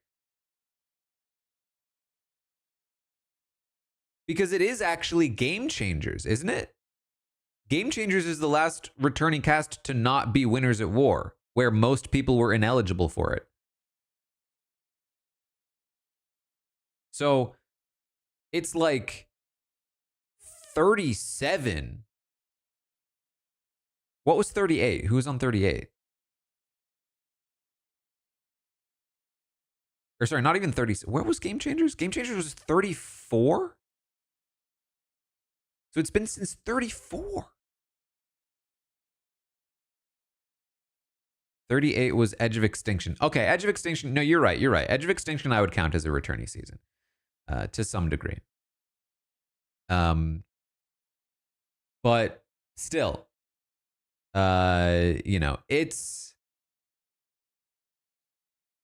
Because it is actually Game Changers, isn't it? Game Changers is the last returning cast to not be Winners at War, where most people were ineligible for it. So it's like 37. What was 38? Who was on 38? Or sorry, not even 30. Where was Game Changers? Game Changers was 34? So it's been since 34. 38 was Edge of Extinction. Okay, Edge of Extinction. No, you're right. You're right. Edge of Extinction I would count as a returning season to some degree. But still, it's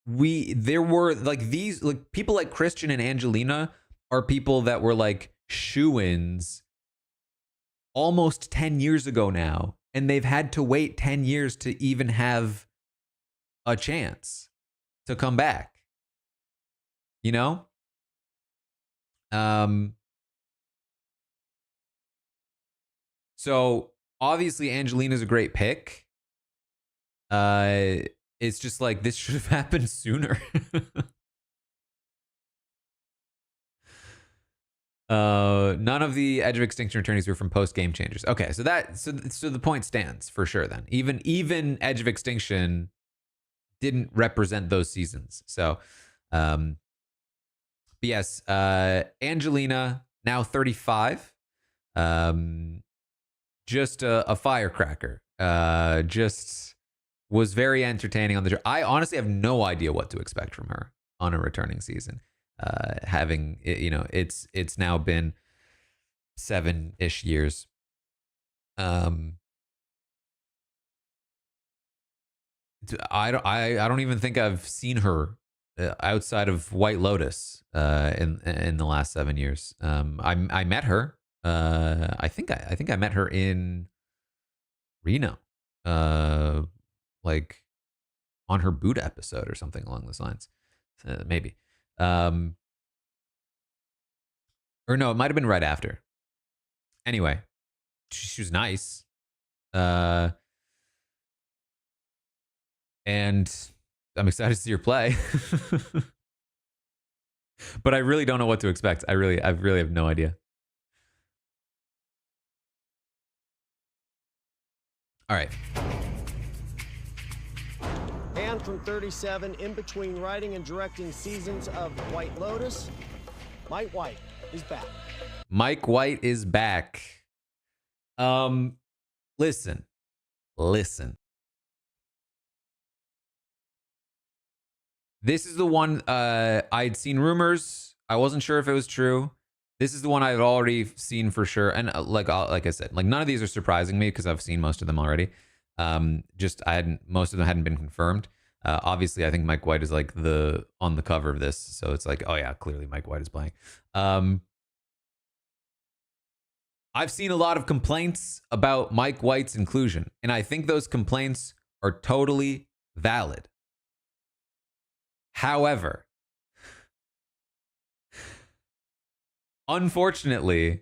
there were like these like people like Christian and Angelina are people that were like shoo-ins almost 10 years ago now, and they've had to wait 10 years to even have a chance to come back. You know? So obviously Angelina's a great pick. It's just like this should have happened sooner. None of the Edge of Extinction returnees were from post Game Changers. Okay, so the point stands for sure. Then even Edge of Extinction didn't represent those seasons. So, but yes, Angelina now 35. Just a firecracker. Just was very entertaining on the show. I honestly have no idea what to expect from her on a returning season. Having it's now been 7-ish years. I don't even think I've seen her outside of White Lotus in the last 7 years. I met her. I think I met her in Reno, like on her Buddha episode or something along those lines. Maybe. Or no, it might have been right after. Anyway, she was nice. And I'm excited to see her play. But I really don't know what to expect. I really have no idea. All right. And from 37, in between writing and directing seasons of White Lotus, Mike White is back. Mike White is back. Listen. This is the one I'd seen rumors. I wasn't sure if it was true. This is the one I've already seen for sure. And like I said, like none of these are surprising me because I've seen most of them already. Most of them hadn't been confirmed. Obviously, I think Mike White is like on the cover of this. So it's like, oh yeah, clearly Mike White is playing. I've seen a lot of complaints about Mike White's inclusion, and I think those complaints are totally valid. However, unfortunately,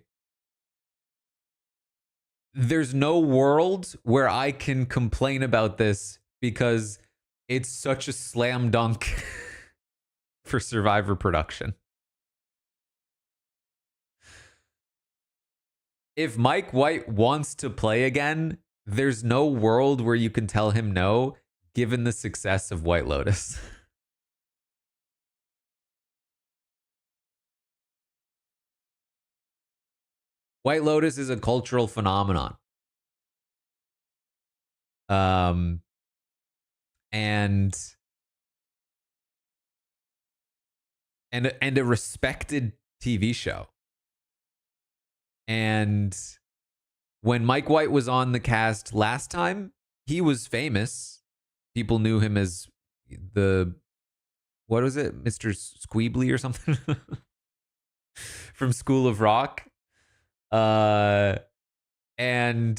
there's no world where I can complain about this because it's such a slam dunk for Survivor production. If Mike White wants to play again, there's no world where you can tell him no, given the success of White Lotus. White Lotus is a cultural phenomenon. And a respected TV show. And when Mike White was on the cast last time, he was famous. People knew him as what was it? Mr. Squeebly or something from School of Rock. And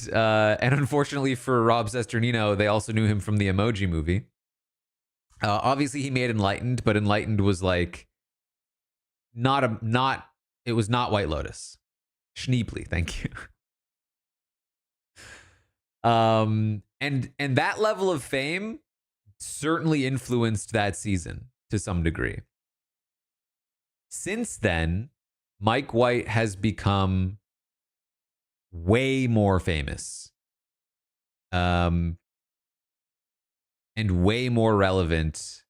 unfortunately for Rob Sesternino, they also knew him from the Emoji Movie. Obviously he made Enlightened, but Enlightened was like it was not White Lotus. Schneebly, thank you. And that level of fame certainly influenced that season to some degree. Since then, Mike White has become way more famous. And way more relevant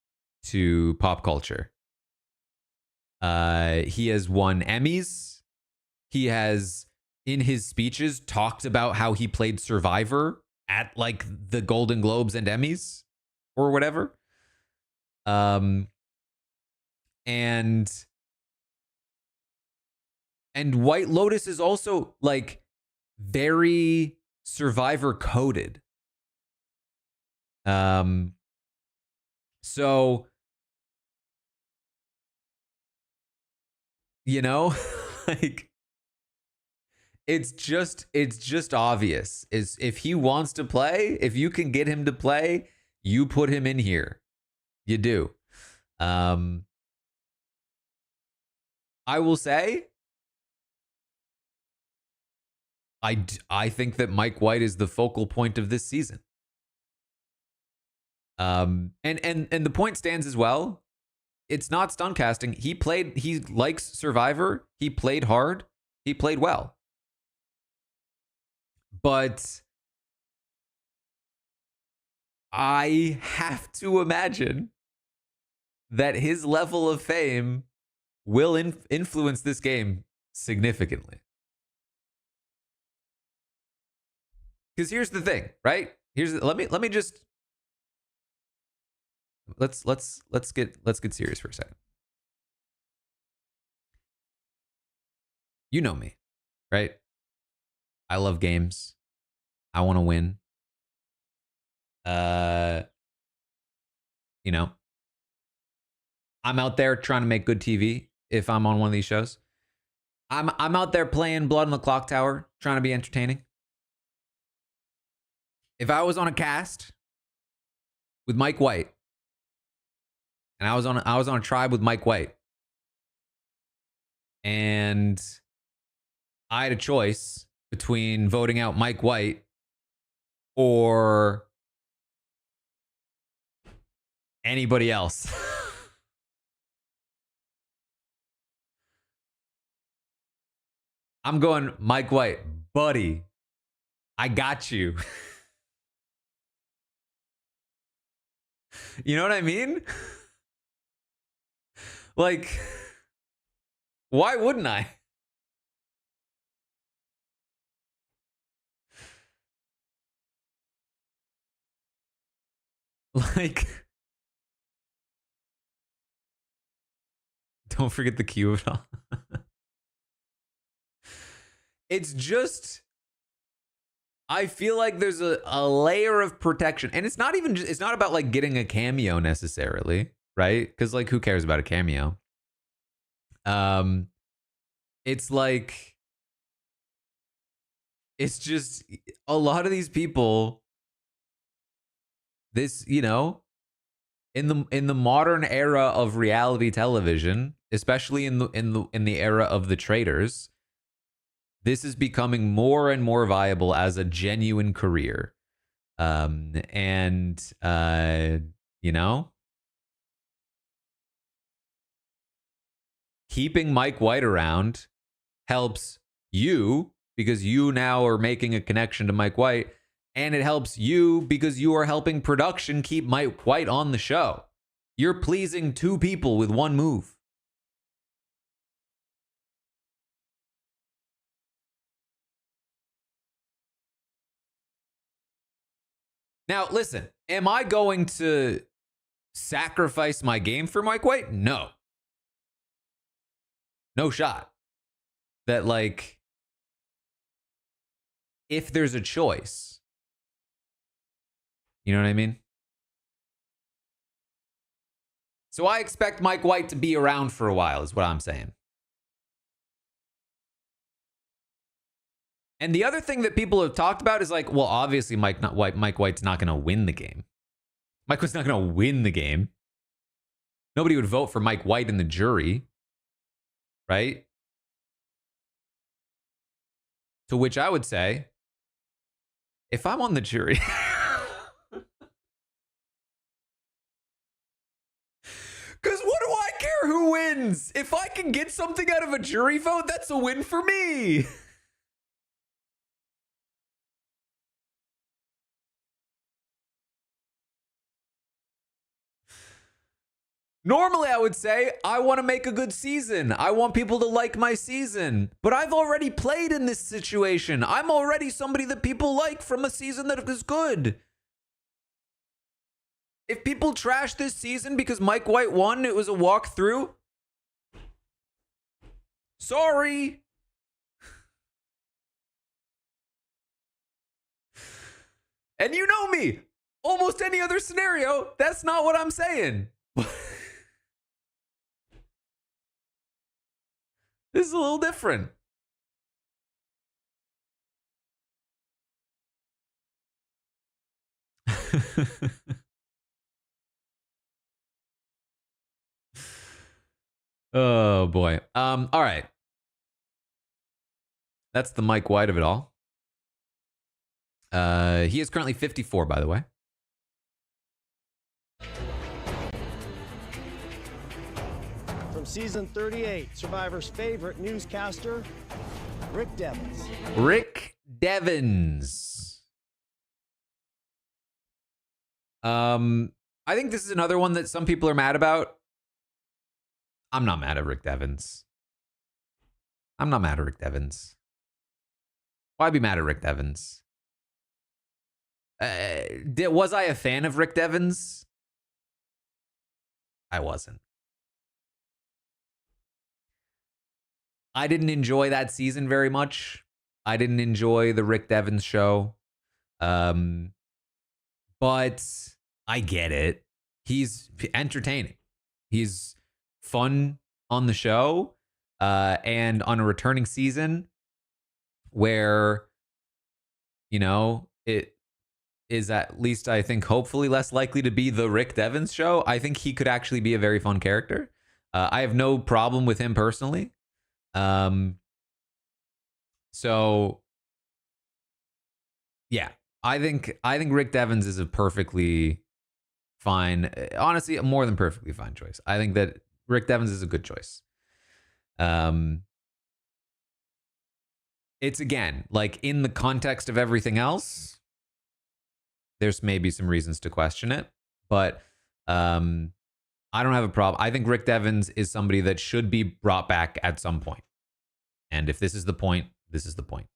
to pop culture. He has won Emmys. He has, in his speeches, talked about how he played Survivor at like the Golden Globes and Emmys or whatever. And White Lotus is also like very Survivor coded. So, you know, like it's just obvious. Is if he wants to play, if you can get him to play, you put him in here. You do. I will say, I think that Mike White is the focal point of this season. And the point stands as well. It's not stunt casting. He likes Survivor. He played hard. He played well. But I have to imagine that his level of fame will influence this game significantly. Because here's the thing, right? Let me just let's get serious for a second. You know me, right? I love games. I want to win. You know, I'm out there trying to make good TV if I'm on one of these shows. I'm out there playing Blood on the Clock Tower, trying to be entertaining. If I was on a cast with Mike White, and I was on a tribe with Mike White, and I had a choice between voting out Mike White or anybody else. I'm going Mike White, buddy. I got you. You know what I mean? Like, why wouldn't I? Like, don't forget the cue of it all. It's just, I feel like there's a layer of protection, and it's not about like getting a cameo necessarily, right? Because like, who cares about a cameo? It's like, it's just a lot of these people. This, you know, in the modern era of reality television, especially in the era of the traders, this is becoming more and more viable as a genuine career. You know, keeping Mike White around helps you because you now are making a connection to Mike White, and it helps you because you are helping production keep Mike White on the show. You're pleasing two people with one move. Now, listen, am I going to sacrifice my game for Mike White? No. No shot. That, like, if there's a choice, you know what I mean? So I expect Mike White to be around for a while, is what I'm saying. And the other thing that people have talked about is like, well, obviously Mike White's not going to win the game. Mike White's not going to win the game. Nobody would vote for Mike White in the jury, right? To which I would say, if I'm on the jury, because what do I care who wins? wins. If I can get something out of a jury vote, that's a win for me. Normally, I would say, I want to make a good season. I want people to like my season. But I've already played in this situation. I'm already somebody that people like from a season that is good. If people trash this season because Mike White won, it was a walkthrough. Sorry. And you know me. Almost any other scenario, that's not what I'm saying. This is a little different. Oh boy. All right. That's the Mike White of it all. He is currently 54, by the way. From season 38, Survivor's favorite newscaster, Rick Devens. Rick Devens. I think this is another one that some people are mad about. I'm not mad at Rick Devens. I'm not mad at Rick Devens. Why be mad at Rick Devens? Was I a fan of Rick Devens? I wasn't. I didn't enjoy that season very much. I didn't enjoy the Rick Devens show. But I get it. He's entertaining. He's fun on the show. And on a returning season where, you know, it is at least, I think, hopefully less likely to be the Rick Devens show. I think he could actually be a very fun character. I have no problem with him personally. So yeah, I think Rick Devens is a perfectly fine, honestly, a more than perfectly fine choice. I think that Rick Devens is a good choice. It's again, like in the context of everything else, there's maybe some reasons to question it, but I don't have a problem. I think Rick Devens is somebody that should be brought back at some point. And if this is the point, this is the point.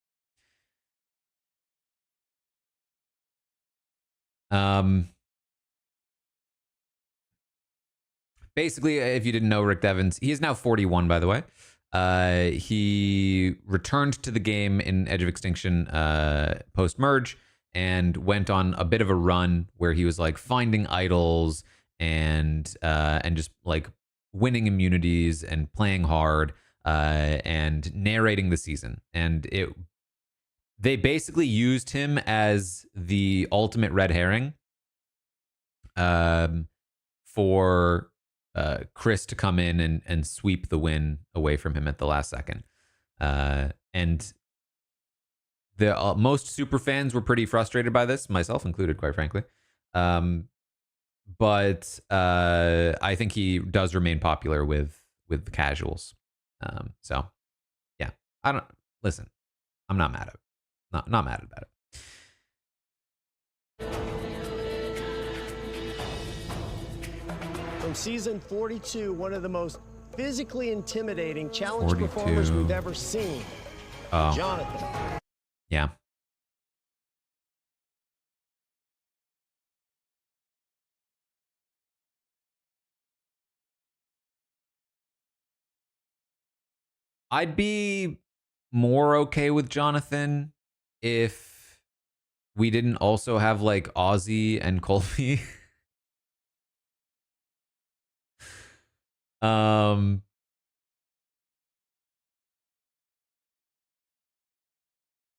Basically, if you didn't know Rick Devens, he is now 41, by the way. He returned to the game in Edge of Extinction post-merge and went on a bit of a run where he was like finding idols and just like winning immunities and playing hard and narrating the season. And they basically used him as the ultimate red herring for Chris to come in and sweep the win away from him at the last second. And the most super fans were pretty frustrated by this, myself included, quite frankly. But I think he does remain popular with the casuals. So yeah, I'm not mad at it. Not mad about it. From season 42, one of the most physically intimidating challenge performers we've ever seen. Oh. Jonathan. Yeah. I'd be more okay with Jonathan if we didn't also have like Aussie and Colby.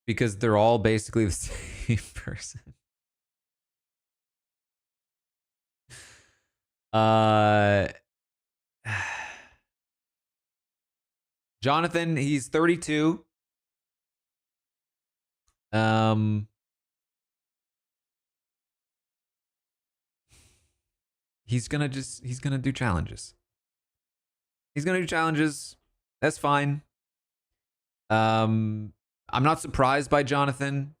Because they're all basically the same person. Jonathan, he's 32. He's gonna do challenges. He's gonna do challenges. That's fine. I'm not surprised by Jonathan.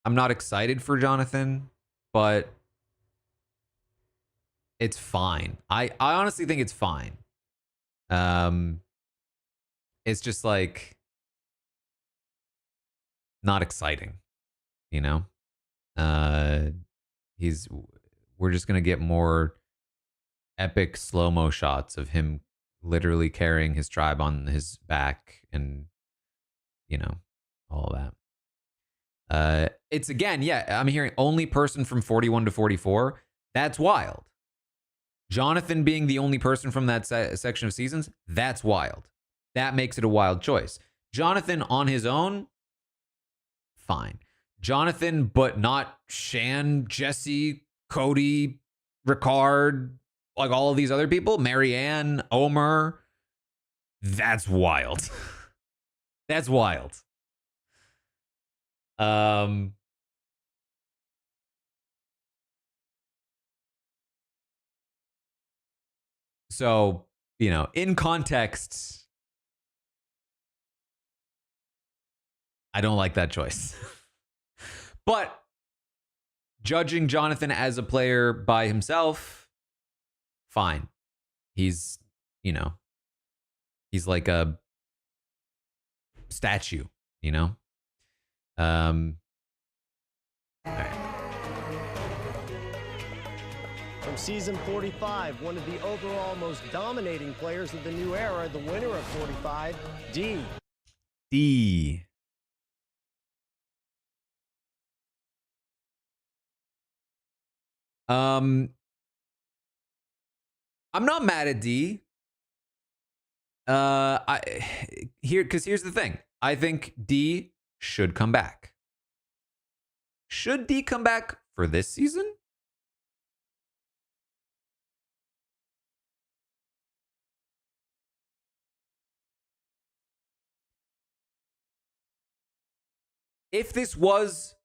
I'm not excited for Jonathan, but it's fine. I honestly think it's fine. It's just like not exciting, you know? We're just gonna get more epic slow-mo shots of him literally carrying his tribe on his back and, you know, all that. It's again, yeah, I'm hearing only person from 41 to 44. That's wild. Jonathan being the only person from that section of seasons, that's wild. That makes it a wild choice. Jonathan on his own, fine. Jonathan, but not Shan, Jesse, Cody, Ricard, like all of these other people, Marianne, Omer, that's wild. That's wild. So, you know, in context, I don't like that choice. But judging Jonathan as a player by himself, fine. He's, you know, he's like a statue, you know? All right. From season 45, one of the overall most dominating players of the new era, the winner of 45, D. D. I'm not mad at D. Here's the thing. I think D should come back. Should D come back for this season? If this was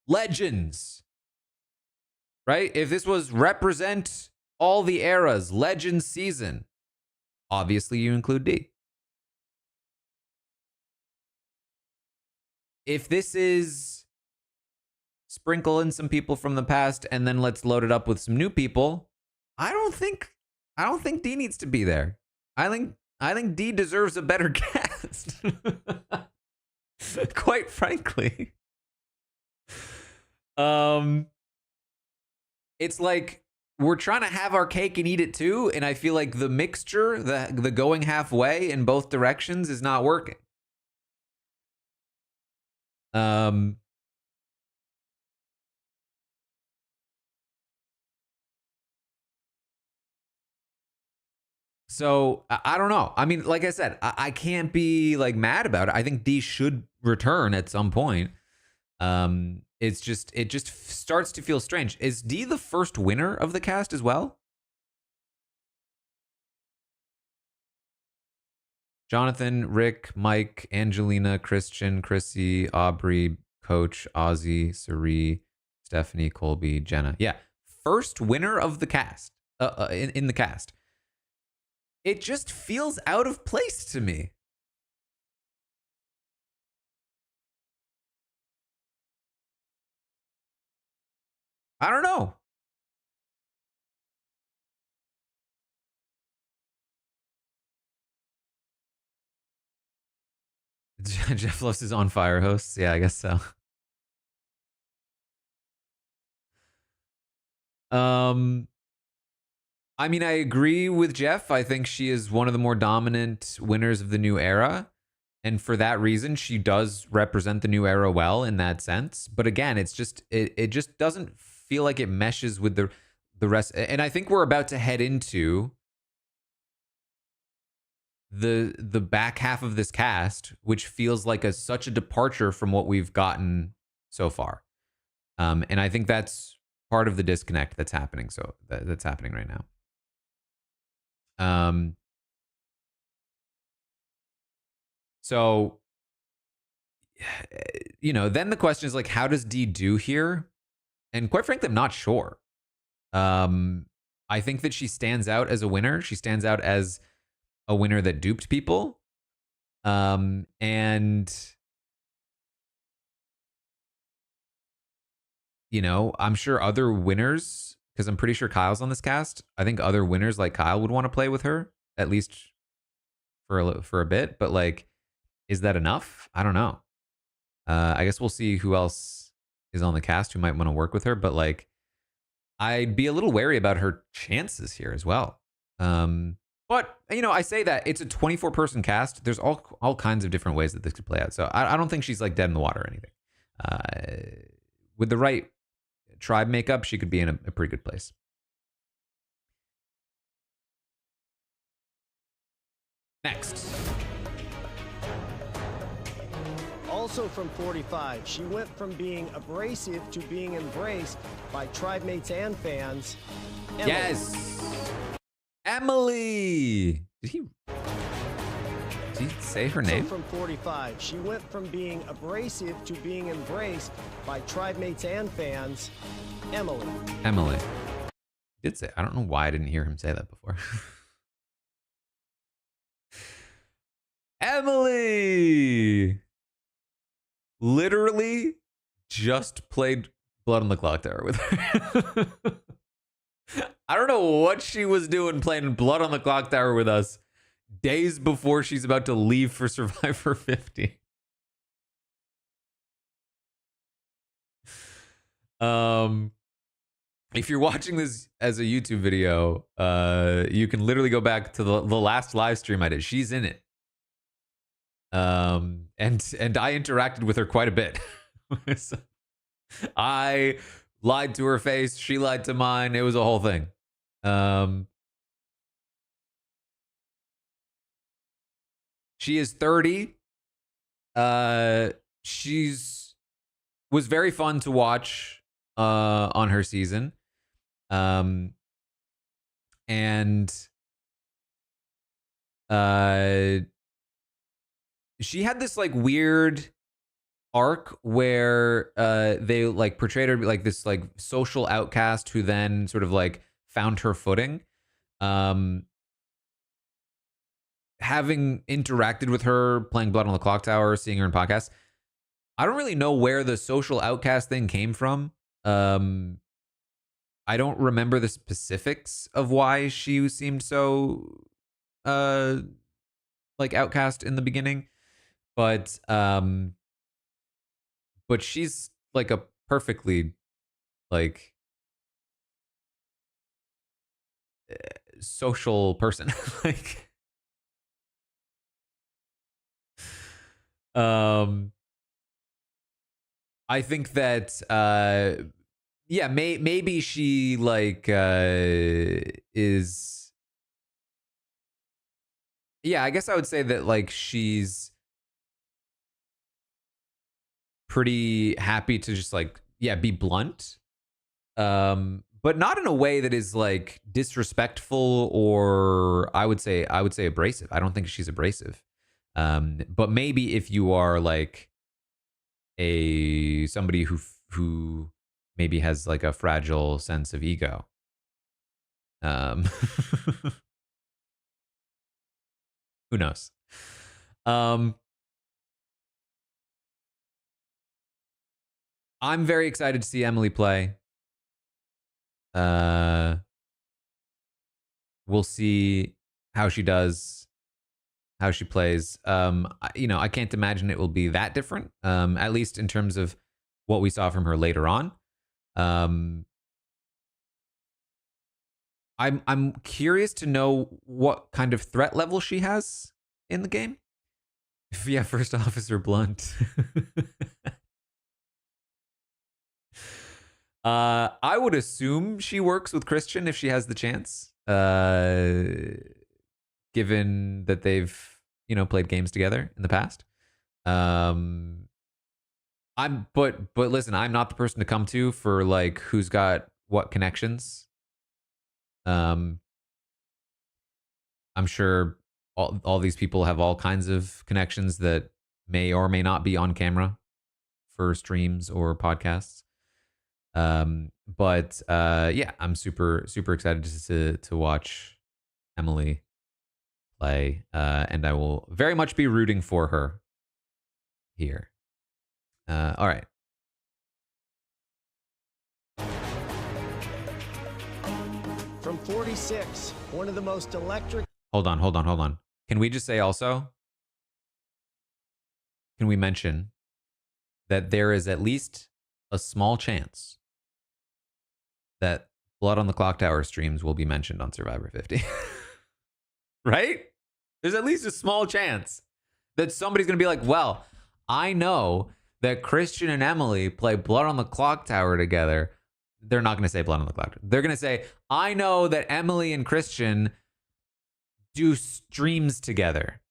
Legends, right? If this was represent all the eras, Legends season, obviously you include D. If this is sprinkle in some people from the past and then let's load it up with some new people, I don't think D needs to be there. I think D deserves a better cast. Quite frankly. It's like we're trying to have our cake and eat it too, and I feel like the mixture, the going halfway in both directions is not working. So I don't know. I mean, like I said, I can't be like mad about it. I think D should return at some point. It just starts to feel strange. Is D the first winner of the cast as well? Jonathan, Rick, Mike, Angelina, Christian, Chrissy, Aubrey, Coach, Aussie, Sari, Stephanie, Colby, Jenna. Yeah, first winner of the cast. In the cast. It just feels out of place to me. I don't know. Jeff loves his on fire hosts. Yeah, I guess so. I mean, I agree with Jeff. I think she is one of the more dominant winners of the new era. And for that reason, she does represent the new era well in that sense. But again, it's just it just doesn't feel like it meshes with the rest. And I think we're about to head into the back half of this cast, which feels like such a departure from what we've gotten so far. And I think that's part of the disconnect that's happening. So that's happening right now. So, you know, then the question is like, how does D do here? And quite frankly, I'm not sure. I think that she stands out as a winner. She stands out as a winner that duped people. And you know, I'm sure other winners, because I'm pretty sure Kyle's on this cast. I think other winners like Kyle would want to play with her, at least for a bit. But like, is that enough? I don't know. I guess we'll see who else is on the cast who might want to work with her. But like, I'd be a little wary about her chances here as well. But you know, I say that it's a 24-person cast. There's all kinds of different ways that this could play out. So I don't think she's like dead in the water or anything. With the right tribe makeup, she could be in a pretty good place. Next. Also from 45, she went from being abrasive to being embraced by tribe mates and fans. Emily. Yes. Emily. Did he say her name? From 45, she went from being abrasive to being embraced by tribe mates and fans. Emily. Emily. He did say. I don't know why I didn't hear him say that before. Emily. Literally just played Blood on the Clock Tower with her. I don't know what she was doing playing Blood on the Clock Tower with us days before she's about to leave for Survivor 50. If you're watching this as a YouTube video, you can literally go back to the last live stream I did. She's in it. And I interacted with her quite a bit. So I lied to her face. She lied to mine. It was a whole thing. She is 30. She's was very fun to watch on her season. And she had this like weird arc where they like portrayed her like this like social outcast who then sort of like found her footing. Having interacted with her playing Blood on the Clock Tower, seeing her in podcasts, I don't really know where the social outcast thing came from. I don't remember the specifics of why she seemed so like outcast in the beginning. But she's like a perfectly like social person. Like I think that yeah, maybe she like is, yeah, I guess I would say that like she's pretty happy to just like, yeah, be blunt. But not in a way that is like disrespectful or I would say abrasive. I don't think she's abrasive. But maybe if you are like somebody who maybe has like a fragile sense of ego. Who knows? I'm very excited to see Emily play. We'll see how she does, how she plays. You know, I can't imagine it will be that different. At least in terms of what we saw from her later on. I'm curious to know what kind of threat level she has in the game. Yeah, First Officer Blunt. I would assume she works with Christian if she has the chance. Given that they've, you know, played games together in the past. But listen, I'm not the person to come to for like who's got what connections. I'm sure all these people have all kinds of connections that may or may not be on camera for streams or podcasts. But yeah, I'm super excited to watch Emily play, and I will very much be rooting for her here. All right. From 46, one of the most electric. Hold on. Can we just say also? Can we mention that there is at least a small chance that Blood on the Clock Tower streams will be mentioned on Survivor 50? Right? There's at least a small chance that somebody's going to be like, well, I know that Christian and Emily play Blood on the Clock Tower together. They're not going to say Blood on the Clock Tower. They're going to say, I know that Emily and Christian do streams together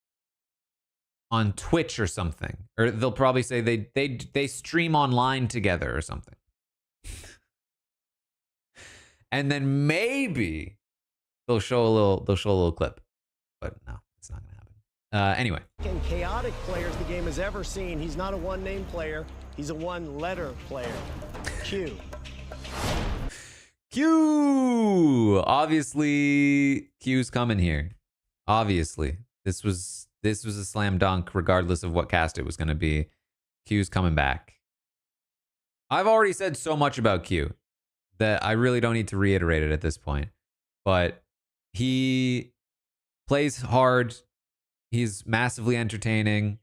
on Twitch or something. Or they'll probably say they stream online together or something. And then maybe they'll show a little clip. But no, it's not going to happen. Anyway. And chaotic players the game has ever seen. He's not a one-name player. He's a one-letter player. Q. Q. Obviously, Q's coming here. Obviously. This was a slam dunk regardless of what cast it was going to be. Q's coming back. I've already said so much about Q that I really don't need to reiterate it at this point. But he plays hard. He's massively entertaining.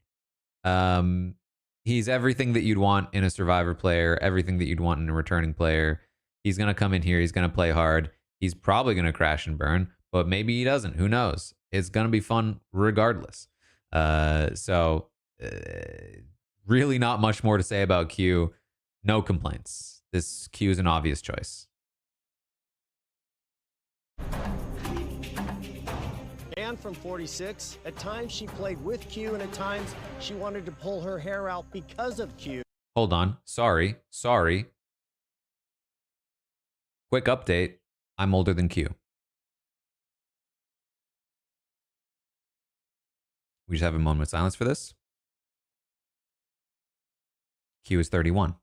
He's everything that you'd want in a Survivor player, everything that you'd want in a returning player. He's going to come in here. He's going to play hard. He's probably going to crash and burn, but maybe he doesn't. Who knows? It's going to be fun regardless. So really not much more to say about Q. No complaints. This Q is an obvious choice. And from 46, at times she played with Q, and at times she wanted to pull her hair out because of Q. Hold on. Sorry. Quick update. I'm older than Q. We just have a moment of silence for this. Q is 31.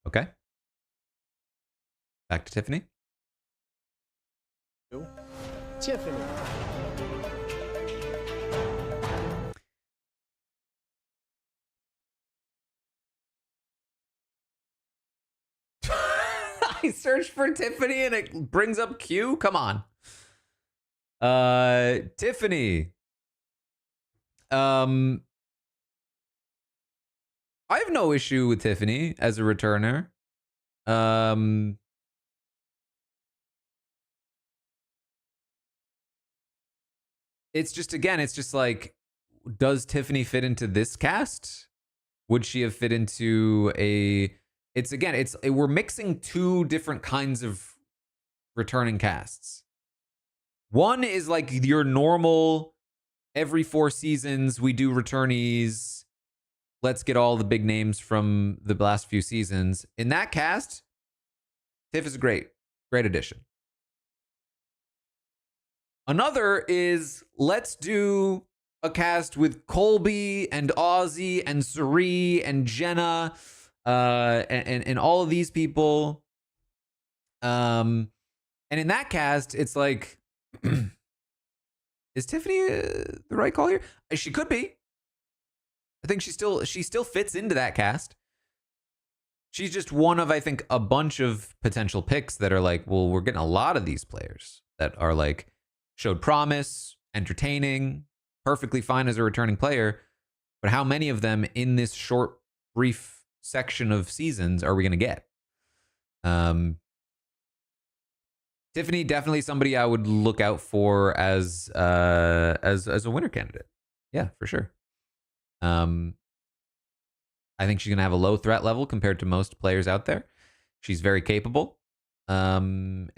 Okay. Back to Tiffany. Tiffany. I searched for Tiffany and it brings up Q. Come on. Tiffany. I have no issue with Tiffany as a returner. It's just like, does Tiffany fit into this cast? Would she have fit into we're mixing two different kinds of returning casts. One is like your normal, every 4 seasons we do returnees. Let's get all the big names from the last few seasons. In that cast, Tiff is a great addition. Another is, let's do a cast with Colby and Aussie and Suri and Jenna and all of these people. And in that cast, it's like, is Tiffany the right call here? She could be. I think she still fits into that cast. She's just one of, I think, a bunch of potential picks that are like, well, we're getting a lot of these players that are like, showed promise, entertaining, perfectly fine as a returning player. But how many of them in this short, brief section of seasons are we going to get? Tiffany, definitely somebody I would look out for as a winner candidate. Yeah, for sure. I think she's going to have a low threat level compared to most players out there. She's very capable. And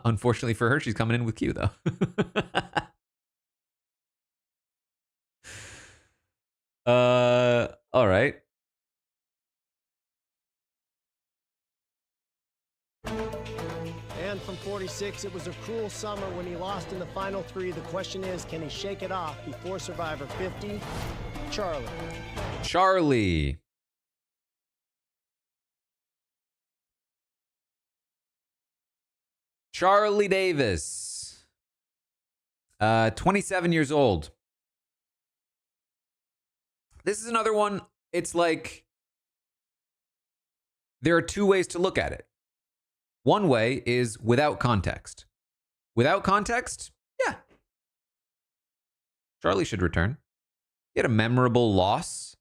unfortunately for her, she's coming in with Q, though. All right. And from 46, it was a cruel summer when he lost in the final 3. The question is, can he shake it off before Survivor 50? Charlie. Charlie. Charlie Davis. 27 years old. This is another one. It's like there are two ways to look at it. One way is without context. Without context, yeah. Charlie should return. He had a memorable loss.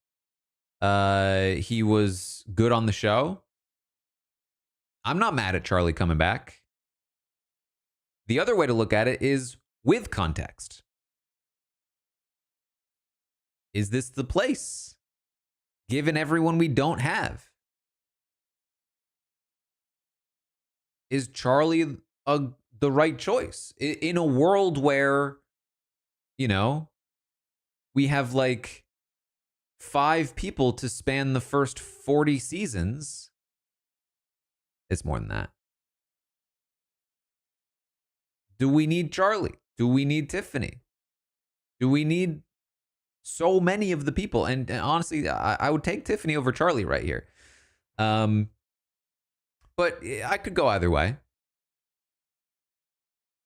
He was good on the show. I'm not mad at Charlie coming back. The other way to look at it is with context. Is this the place, given everyone we don't have? Is Charlie the right choice? In a world where, you know, we have like 5 people to span the first 40 seasons. It's more than that. Do we need Charlie? Do we need Tiffany? Do we need so many of the people? And honestly, I would take Tiffany over Charlie right here. But I could go either way.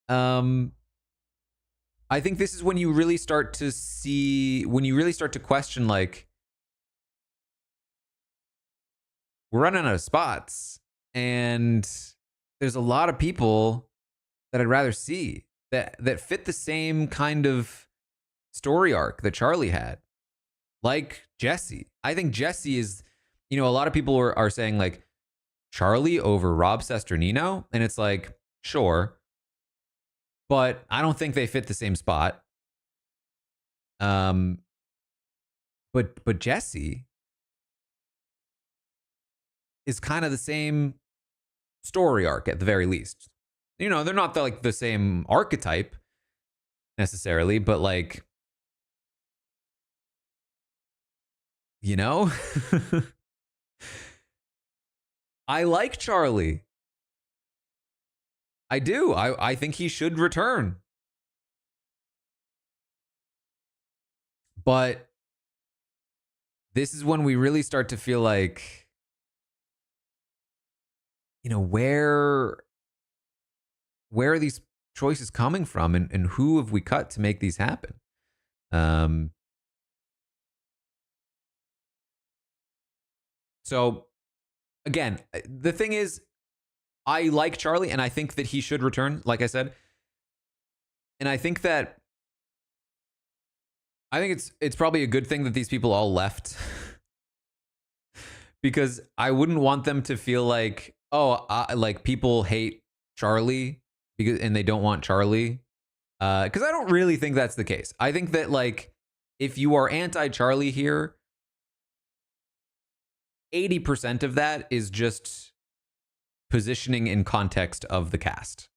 I think this is when you really start to see, when you really start to question, like, we're running out of spots, and there's a lot of people that I'd rather see that fit the same kind of story arc that Charlie had, like Jesse. I think Jesse is, you know, a lot of people are saying like Charlie over Rob Sesternino, and it's like, sure, but I don't think they fit the same spot. But Jesse is kind of the same story arc at the very least. You know, they're not like the same archetype necessarily, but like, you know, I like Charlie. I do. I think he should return. But this is when we really start to feel like, you know, where are these choices coming from, and who have we cut to make these happen? So again, the thing is, I like Charlie, and I think that he should return, like I said. And I think it's probably a good thing that these people all left. Because I wouldn't want them to feel like, oh, like people hate Charlie and they don't want Charlie. Because I don't really think that's the case. I think that, like, if you are anti-Charlie here, 80% of that is just positioning in context of the cast.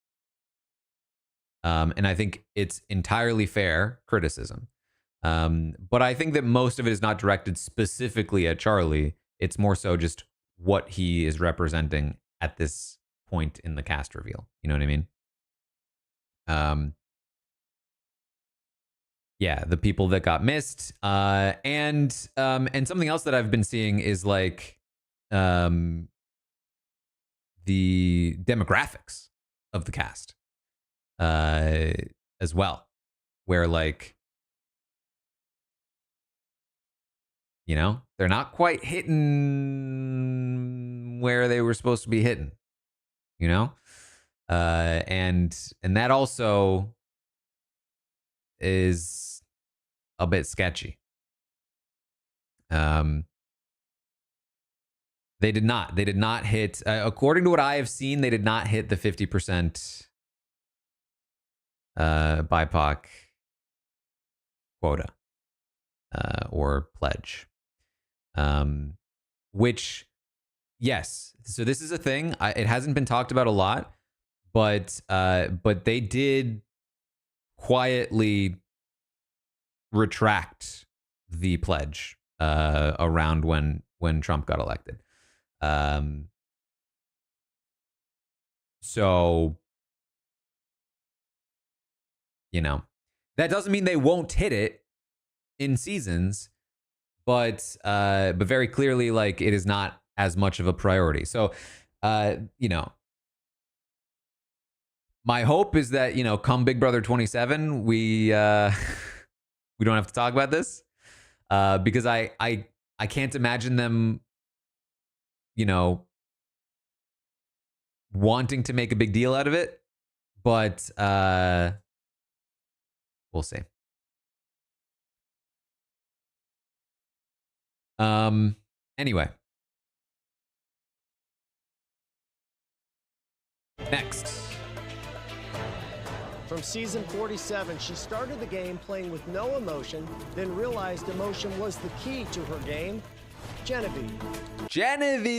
And I think it's entirely fair criticism. But I think that most of it is not directed specifically at Charlie. It's more so just what he is representing at this point in the cast reveal. You know what I mean? Yeah, the people that got missed. And something else that I've been seeing is like the demographics of the cast as well, where, like, you know, they're not quite hitting where they were supposed to be hitting, you know? And that also is a bit sketchy. They did not hit, according to what I have seen, they did not hit the 50% BIPOC quota or pledge. Which, yes, so this is a thing. It hasn't been talked about a lot, but they did quietly retract the pledge around when Trump got elected. So you know, that doesn't mean they won't hit it in seasons, but very clearly, like, it is not as much of a priority. So, you know, my hope is that, you know, come Big Brother 27, we don't have to talk about this, because I can't imagine them, you know, wanting to make a big deal out of it, but we'll see. Anyway. Next. From season 47, she started the game playing with no emotion, then realized emotion was the key to her game. Genevieve.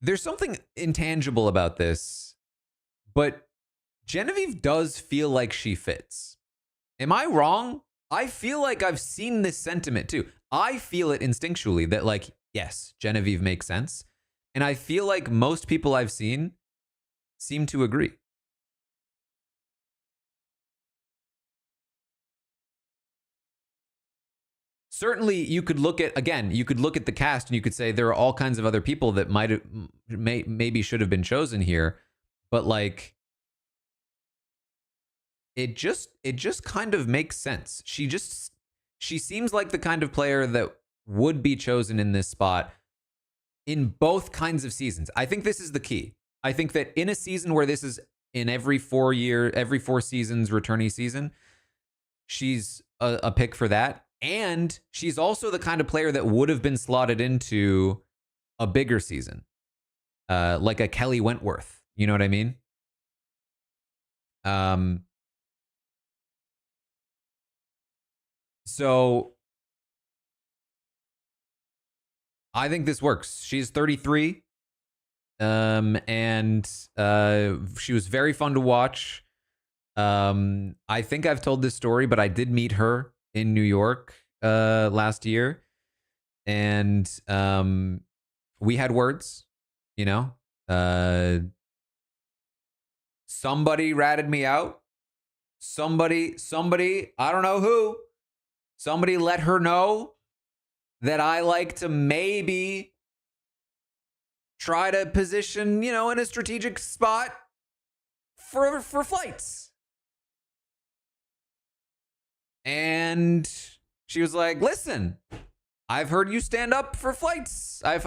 There's something intangible about this, but Genevieve does feel like she fits. Am I wrong? I feel like I've seen this sentiment too. I feel it instinctually that, like, yes, Genevieve makes sense. And I feel like most people I've seen seem to agree. Certainly, you could look at the cast and you could say there are all kinds of other people that maybe should have been chosen here. But, like, it just kind of makes sense. She seems like the kind of player that would be chosen in this spot in both kinds of seasons. I think this is the key. I think that in a season where this is in every 4 seasons returnee season, she's a pick for that. And she's also the kind of player that would have been slotted into a bigger season, like a Kelly Wentworth. You know what I mean? So I think this works. She's 33. And she was very fun to watch. I think I've told this story, but I did meet her in New York last year. And we had words, you know. Somebody ratted me out. Somebody, I don't know who. Somebody let her know that I like to maybe try to position, you know, in a strategic spot for flights. And she was like, listen, I've heard you stand up for flights. I've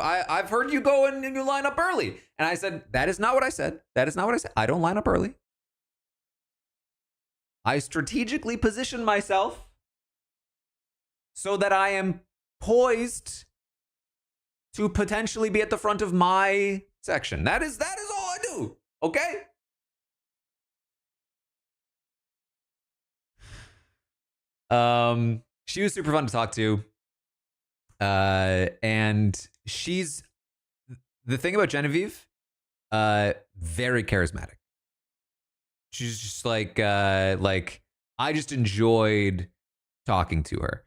heard you go and you line up early. And I said, that is not what I said. That is not what I said. I don't line up early. I strategically position myself so that I am poised to potentially be at the front of my section. That is all I do. Okay? She was super fun to talk to. And she's, the thing about Genevieve, very charismatic. She's just like I just enjoyed talking to her.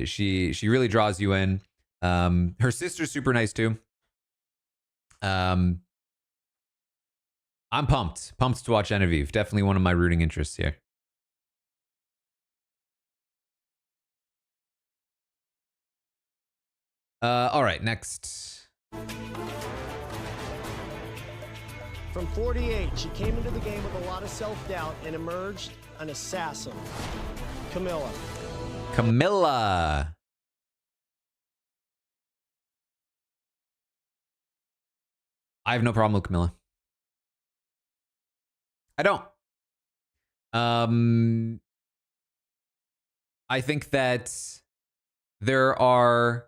She really draws you in. Her sister's super nice too. I'm pumped to watch Genevieve. Definitely one of my rooting interests here. All right, next. From 48, she came into the game with a lot of self-doubt and emerged an assassin. Camilla. I have no problem with Camilla. I don't. I think that there are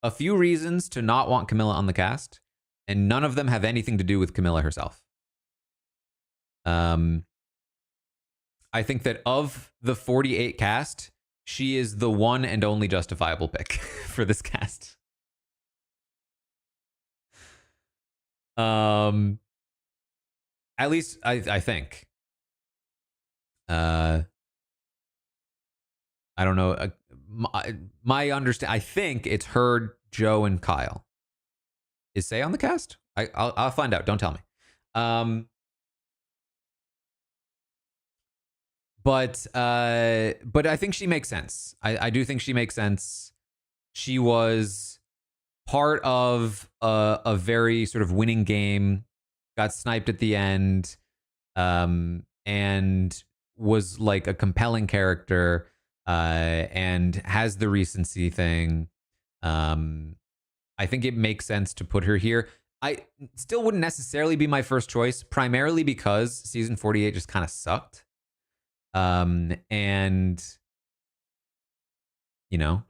a few reasons to not want Camilla on the cast, and none of them have anything to do with Camilla herself. I think that of the 48 cast, she is the one and only justifiable pick for this cast. At least I think. I don't know. My understand. I think it's her, Joe, and Kyle. Is Say on the cast? I'll find out. Don't tell me. But I think she makes sense. I do think she makes sense. She was part of a very sort of winning game, got sniped at the end, and was like a compelling character, and has the recency thing. I think it makes sense to put her here. I still wouldn't necessarily be my first choice, primarily because season 48 just kind of sucked. And you know,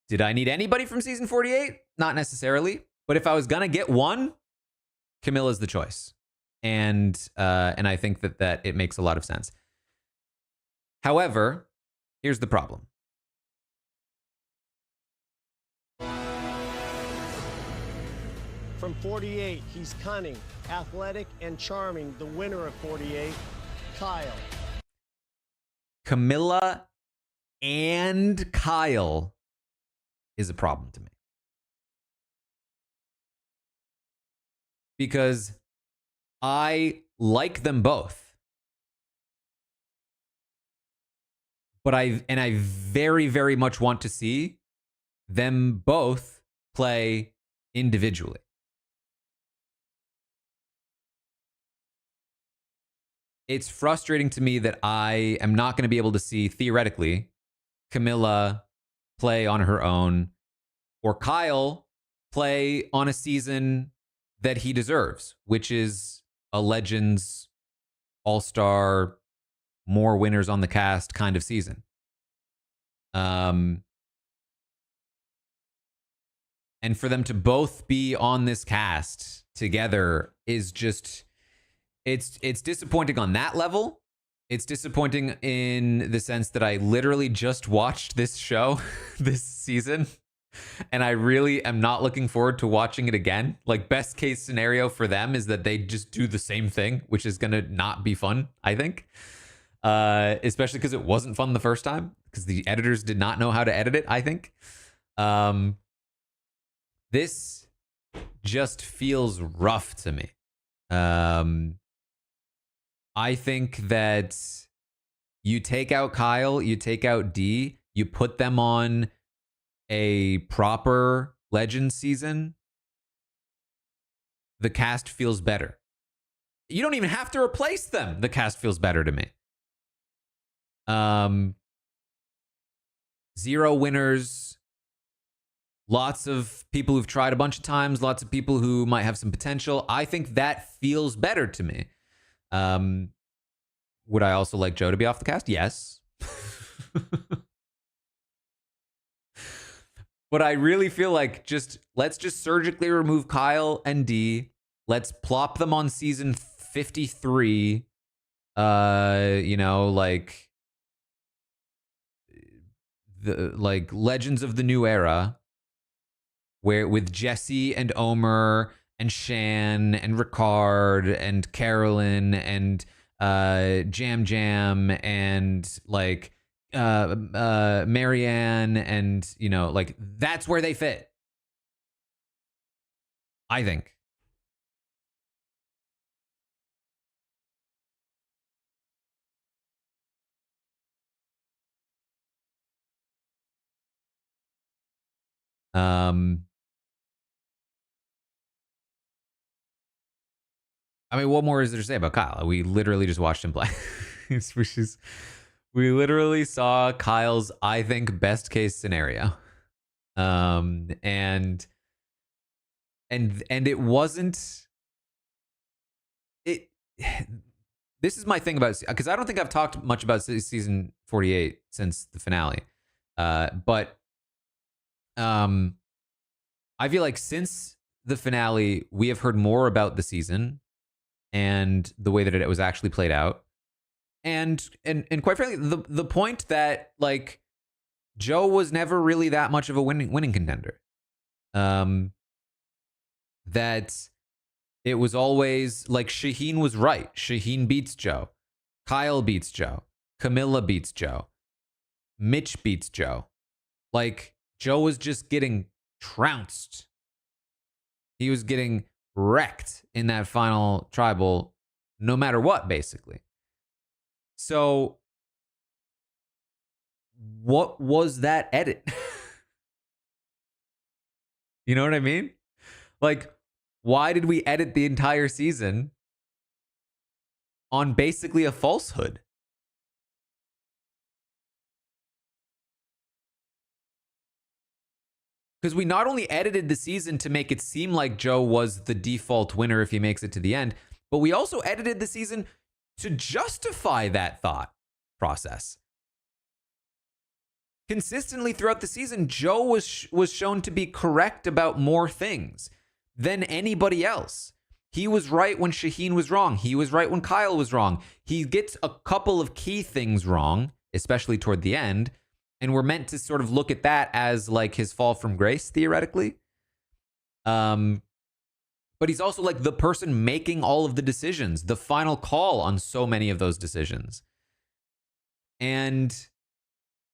did I need anybody from season 48? Not necessarily. But if I was gonna get one, Camilla's the choice. And I think that it makes a lot of sense. However, here's the problem. From 48, he's cunning, athletic, and charming. The winner of 48, Kyle. Camilla and Kyle is a problem to me. Because I like them both. But I very, very much want to see them both play individually. It's frustrating to me that I am not going to be able to see, theoretically, Camilla play on her own or Kyle play on a season that he deserves, which is a Legends All-Star, more winners on the cast kind of season. And for them to both be on this cast together is just... It's disappointing on that level. It's disappointing in the sense that I literally just watched this show this season, and I really am not looking forward to watching it again. Like, best case scenario for them is that they just do the same thing, which is going to not be fun, I think. Especially because it wasn't fun the first time, because the editors did not know how to edit it, I think. This just feels rough to me. I think that you take out Kyle, you take out D, you put them on a proper Legends season, the cast feels better. You don't even have to replace them. The cast feels better to me. 0 winners, lots of people who've tried a bunch of times, lots of people who might have some potential. I think that feels better to me. Would I also like Joe to be off the cast? Yes. But I really feel like let's just surgically remove Kyle and D. Let's plop them on season 53. Like Legends of the New Era, where with Jesse and Omer and Shan and Ricard and Carolyn and Jam Jam and like Marianne, and like that's where they fit, I think. I mean, what more is there to say about Kyle? We literally just watched him play. We literally saw Kyle's, I think, best case scenario. And it wasn't it. This is my thing about, because I don't think I've talked much about season 48 since the finale. But I feel like since the finale, we have heard more about the season and the way that it was actually played out. And quite frankly, the point that like Joe was never really that much of a winning contender. That it was always like Shaheen was right. Shaheen beats Joe. Kyle beats Joe. Camilla beats Joe. Mitch beats Joe. Like Joe was just getting trounced. He was getting wrecked in that final tribal, no matter what, basically. So, what was that edit? You know what I mean? Like, why did we edit the entire season on basically a falsehood? Because we not only edited the season to make it seem like Joe was the default winner if he makes it to the end, but we also edited the season to justify that thought process. Consistently throughout the season, Joe was shown to be correct about more things than anybody else. He was right when Shaheen was wrong. He was right when Kyle was wrong. He gets a couple of key things wrong, especially toward the end. And we're meant to sort of look at that as like his fall from grace, theoretically. But he's also like the person making all of the decisions, the final call on so many of those decisions. And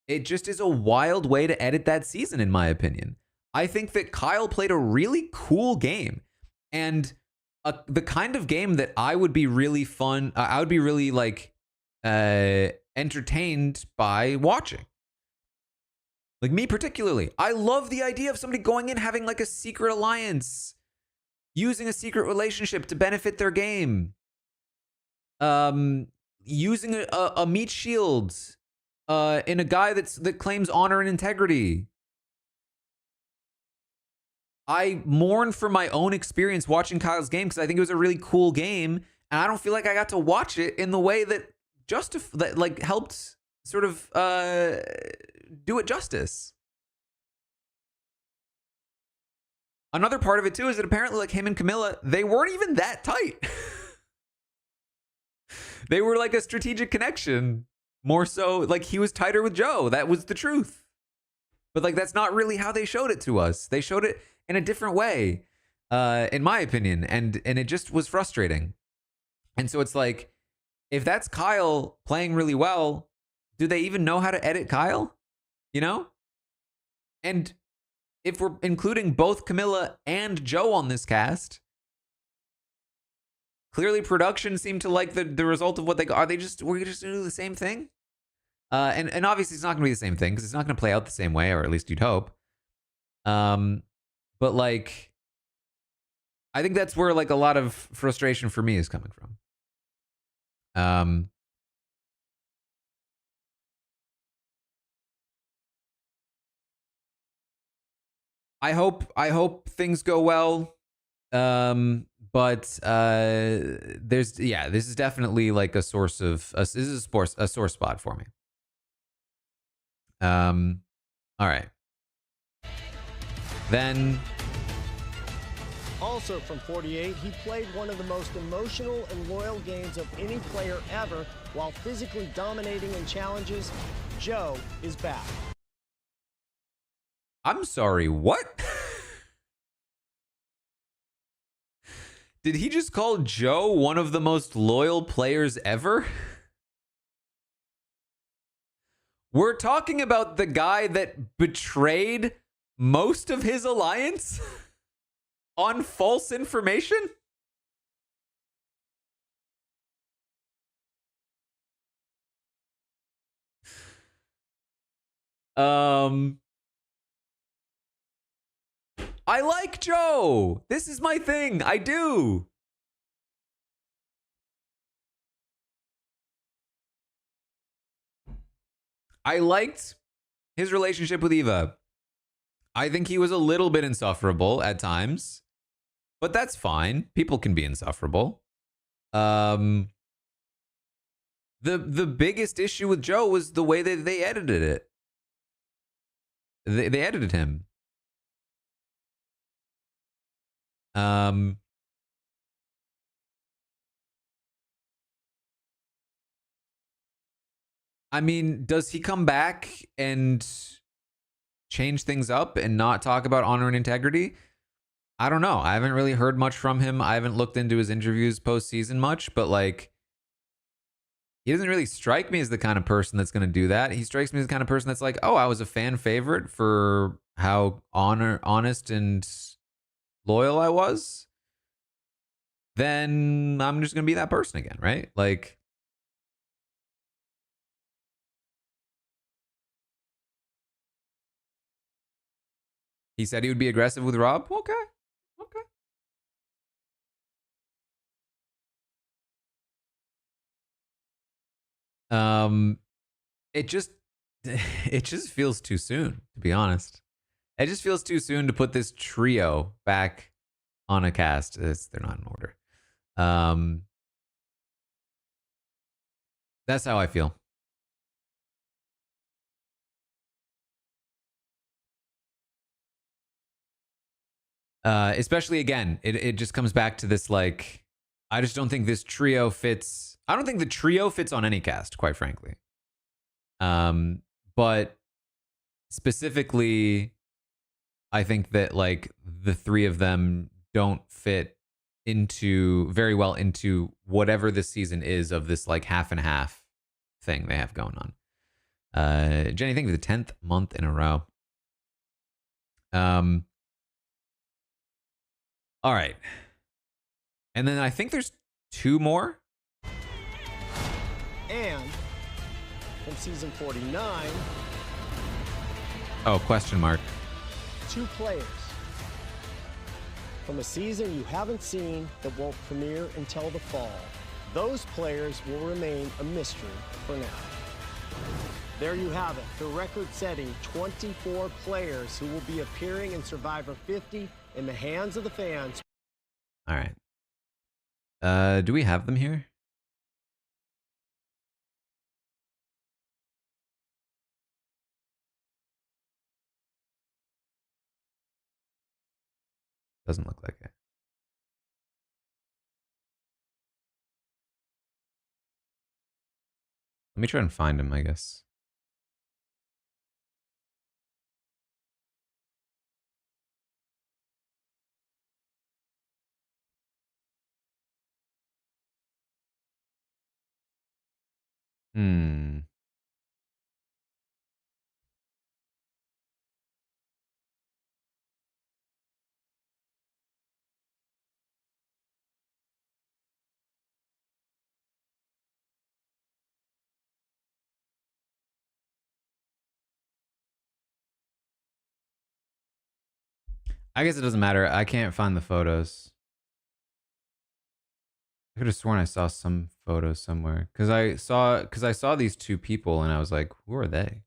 it just is a wild way to edit that season, in my opinion. I think that Kyle played a really cool game. And the kind of game that I would be really fun, I would be really like entertained by watching. Like me particularly, I love the idea of somebody going in, having like a secret alliance, using a secret relationship to benefit their game, using a meat shield in a guy that claims honor and integrity. I mourn for my own experience watching Kyle's game because I think it was a really cool game, and I don't feel like I got to watch it in the way that that like helped sort of do it justice. Another part of it too is that apparently like him and Camilla, they weren't even that tight. They were like a strategic connection, more so like he was tighter with Joe. That was the truth. But like that's not really how they showed it to us. They showed it in a different way, in my opinion, and it just was frustrating. And so it's like, if that's Kyle playing really well, do they even know how to edit Kyle? You know? And if we're including both Camilla and Joe on this cast, clearly production seemed to like the result of what they got. We're just gonna do the same thing? And obviously it's not gonna be the same thing because it's not gonna play out the same way, or at least you'd hope. But like, I think that's where like a lot of frustration for me is coming from. I hope things go well. But this is definitely like a source of this is a sore spot for me. All right. Then, also from 48, he played one of the most emotional and loyal games of any player ever while physically dominating in challenges. Joe is back. I'm sorry, what? Did he just call Joe one of the most loyal players ever? We're talking about the guy that betrayed most of his alliance on false information? I like Joe. This is my thing. I do. I liked his relationship with Eva. I think he was a little bit insufferable at times, but that's fine. People can be insufferable. The biggest issue with Joe was the way that they edited it. They edited him. I mean, does he come back and change things up and not talk about honor and integrity? I don't know. I haven't really heard much from him. I haven't looked into his interviews postseason much, but like, he doesn't really strike me as the kind of person that's going to do that. He strikes me as the kind of person that's like, oh, I was a fan favorite for how honest and loyal I was, then I'm just gonna be that person again, right? Like, he said he would be aggressive with Rob. Okay. Okay. It just it just feels too soon, to be honest. It just feels too soon to put this trio back on a cast. They're not in order. That's how I feel. Especially again, it just comes back to this, like, I just don't think this trio fits. I don't think the trio fits on any cast, quite frankly. But specifically, I think that like the three of them don't fit into very well into whatever this season is of this like half and half thing they have going on. Jenny, thank you for the 10th month in a row. All right. And then I think there's two more. And from season 49, oh, question mark. 2 players from a season you haven't seen that won't premiere until the fall. Those players will remain a mystery for now. There you have it, the record-setting 24 players who will be appearing in Survivor 50 in the hands of the fans. All right. Do we have them here? Doesn't look like it. Let me try and find him, I guess. I guess it doesn't matter. I can't find the photos. I could have sworn I saw some photos somewhere because I saw these two people and I was like, who are they?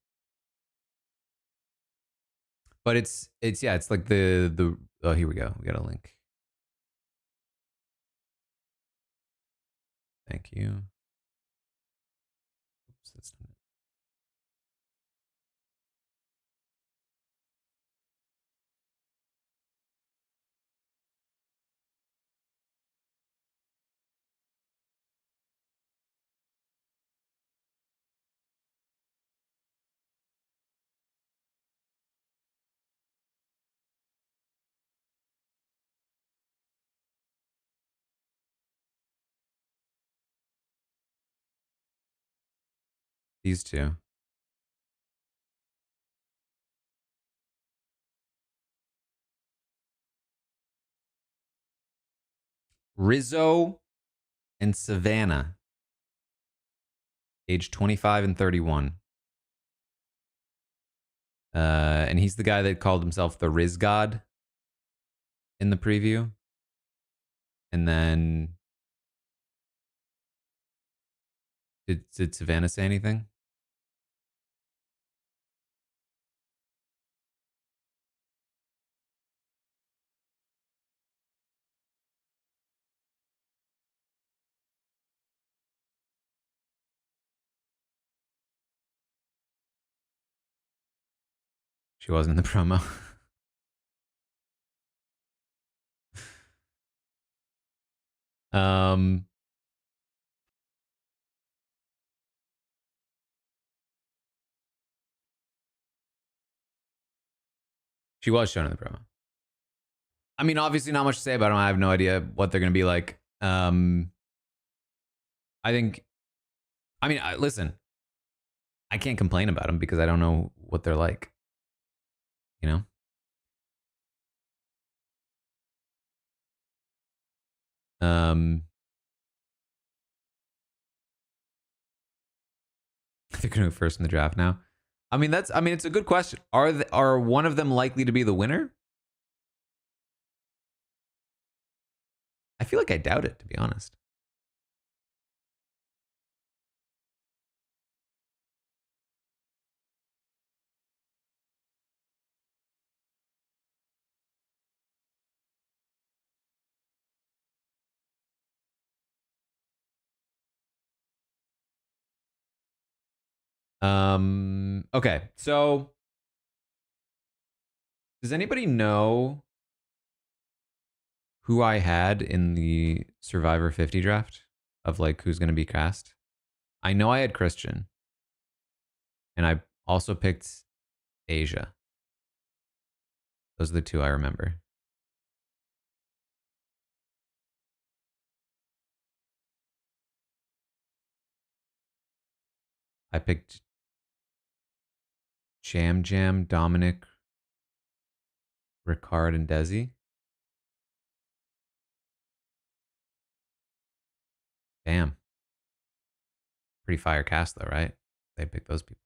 But it's like the oh, here we go. We got a link. Thank you. Oops, that's not it. These two. Rizzo and Savannah, age 25 and 31. And he's the guy that called himself the Riz God in the preview. And then did Savannah say anything? She wasn't in the promo. She was shown in the promo. I mean, obviously not much to say about them. I have no idea what they're going to be like. I think, listen, I can't complain about them because I don't know what they're like. You know? They're going to go first in the draft now. I mean, it's a good question. Are one of them likely to be the winner? I feel like I doubt it, to be honest. Okay, so does anybody know who I had in the Survivor 50 draft of like who's going to be cast? I know I had Christian, and I also picked Asia. Those are the two I remember. I picked Jam Jam, Dominic, Ricard, and Desi. Damn. Pretty fire cast though, right? They picked those people.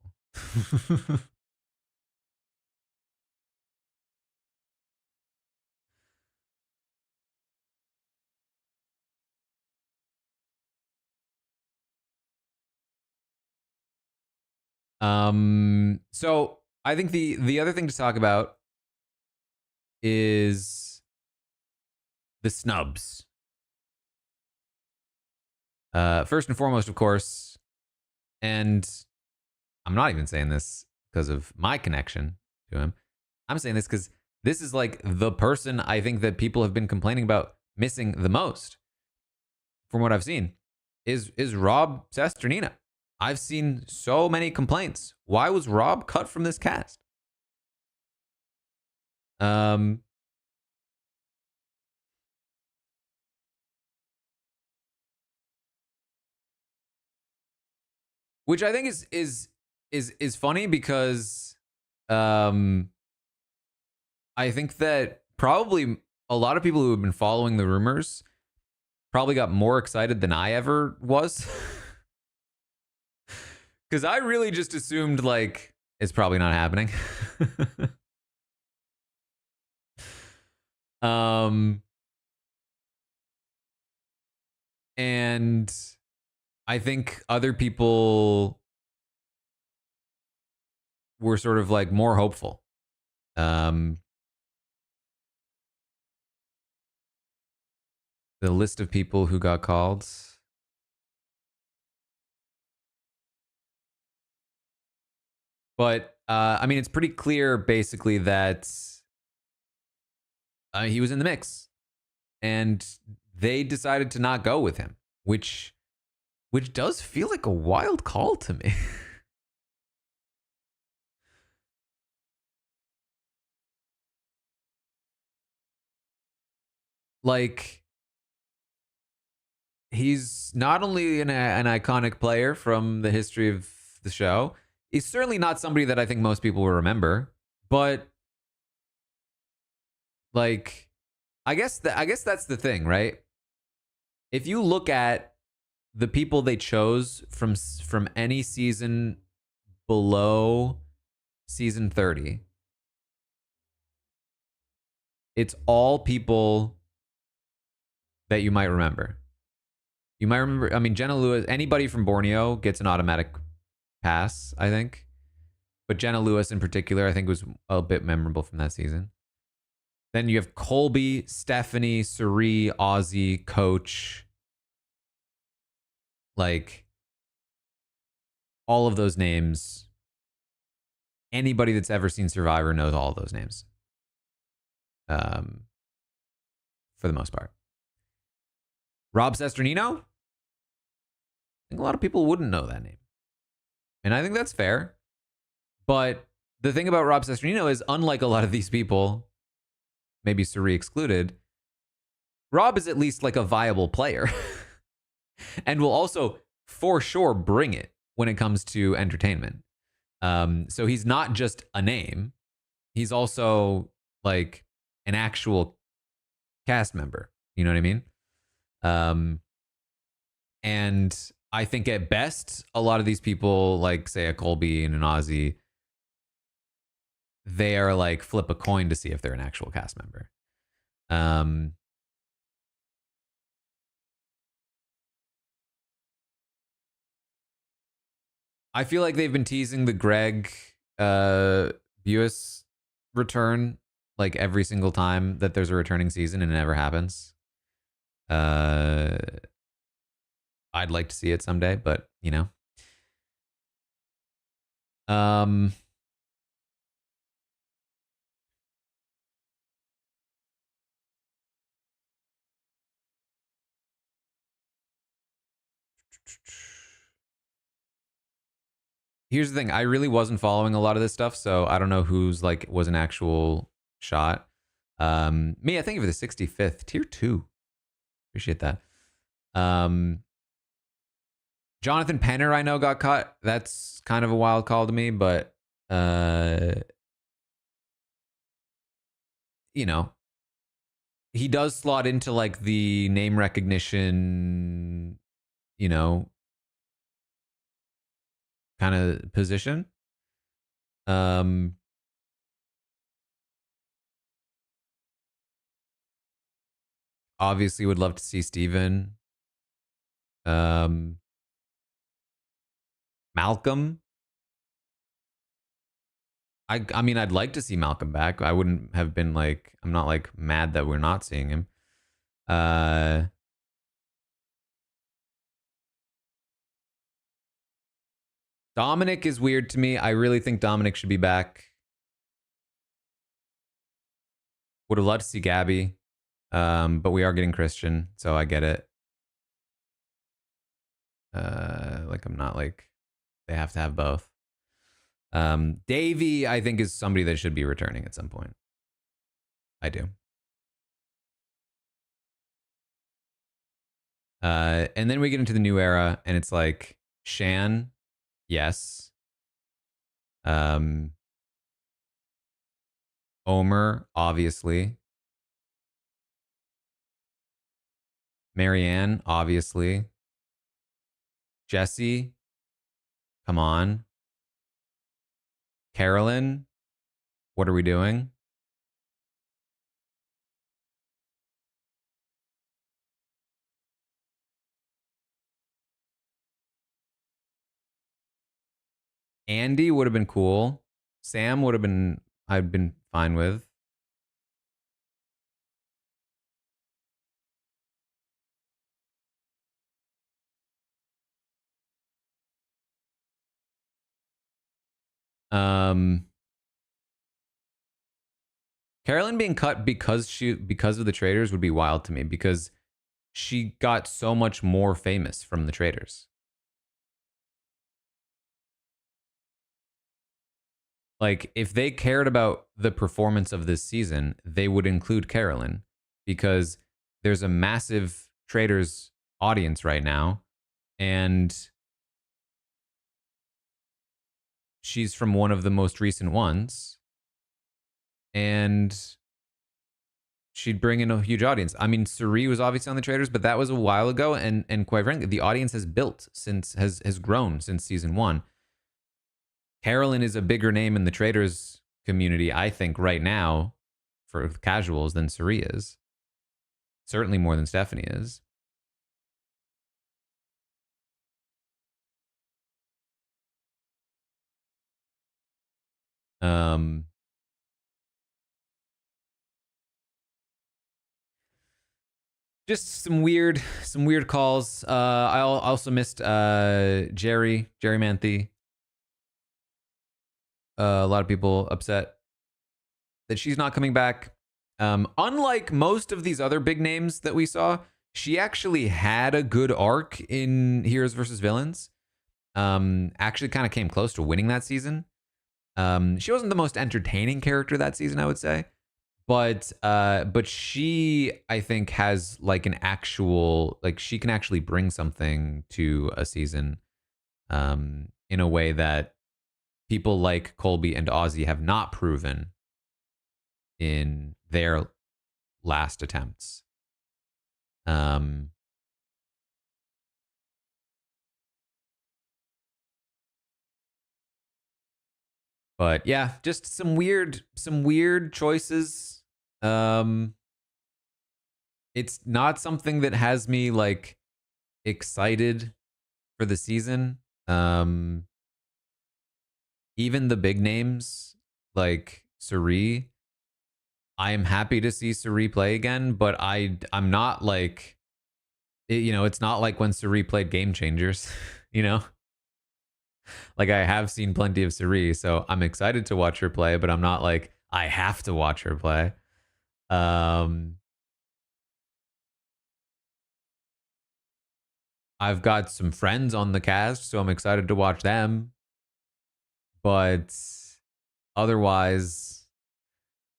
So I think the other thing to talk about is the snubs. First and foremost, of course, and I'm not even saying this because of my connection to him. I'm saying this because this is like the person I think that people have been complaining about missing the most, from what I've seen, is Rob Sesternino. I've seen so many complaints. Why was Rob cut from this cast? Which I think is funny because I think that probably a lot of people who have been following the rumors probably got more excited than I ever was. Because I really just assumed like it's probably not happening. And I think other people were sort of like more hopeful. The list of people who got called. But I mean, it's pretty clear basically that he was in the mix, and they decided to not go with him, which does feel like a wild call to me. Like, he's not only an iconic player from the history of the show, he's certainly not somebody that I think most people will remember, but like, I guess that's the thing, right? If you look at the people they chose from any season below season 30, it's all people that you might remember. You might remember, I mean, Jenna Lewis, anybody from Borneo gets an automatic pass, I think. But Jenna Lewis in particular, I think was a bit memorable from that season. Then you have Colby, Stephanie, Suri, Aussie, Coach. Like, all of those names. Anybody that's ever seen Survivor knows all of those names. For the most part. Rob Sesternino? I think a lot of people wouldn't know that name. And I think that's fair. But the thing about Rob Sesternino is, unlike a lot of these people, maybe Suri excluded, Rob is at least like a viable player and will also for sure bring it when it comes to entertainment. So he's not just a name. He's also like an actual cast member. You know what I mean? And I think at best, a lot of these people, like say a Colby and an Aussie, they are like flip a coin to see if they're an actual cast member. I feel like they've been teasing the Greg Buis return like every single time that there's a returning season, and it never happens. I'd like to see it someday, but you know. Here's the thing. I really wasn't following a lot of this stuff, so I don't know who's like was an actual shot. Me, I think of the 65th, tier 2. Appreciate that. Jonathan Penner, I know, got cut. That's kind of a wild call to me, but you know, he does slot into like the name recognition, you know, kind of position. Obviously would love to see Steven. Malcolm. I mean, I'd like to see Malcolm back. I wouldn't have been like, I'm not like mad that we're not seeing him. Dominic is weird to me. I really think Dominic should be back. Would have loved to see Gabby. But we are getting Christian, so I get it. Like I'm not like they have to have both. Davey, I think, is somebody that should be returning at some point. I do. And then we get into the new era, and it's like Shan, yes. Omer, obviously. Marianne, obviously. Jesse, come on. Carolyn, what are we doing? Andy would have been cool. Sam would have been, I'd been fine with. Carolyn being cut because of the traders would be wild to me, because she got so much more famous from the traders. Like, if they cared about the performance of this season, they would include Carolyn, because there's a massive traders audience right now, and she's from one of the most recent ones, and she'd bring in a huge audience. I mean, Suri was obviously on the traders, but that was a while ago, and quite frankly, the audience has built since has grown since season 1. Carolyn is a bigger name in the traders community, I think, right now for casuals than Suri is. Certainly more than Stephanie is. Just some weird calls. I also missed Jerry Manthe. A lot of people upset that she's not coming back. Unlike most of these other big names that we saw, she actually had a good arc in Heroes versus Villains. Actually kind of came close to winning that season. She wasn't the most entertaining character that season, I would say. But she, I think, has like an actual, like, she can actually bring something to a season in a way that people like Colby and Aussie have not proven in their last attempts. But yeah, just some weird choices. It's not something that has me like excited for the season. Even the big names like Suri, I am happy to see Suri play again, but I'm not like it's not like when Suri played Game Changers, you know? Like I have seen plenty of Suri, so I'm excited to watch her play, but I'm not like I have to watch her play. Um I've got some friends on the cast, so I'm excited to watch them. But otherwise,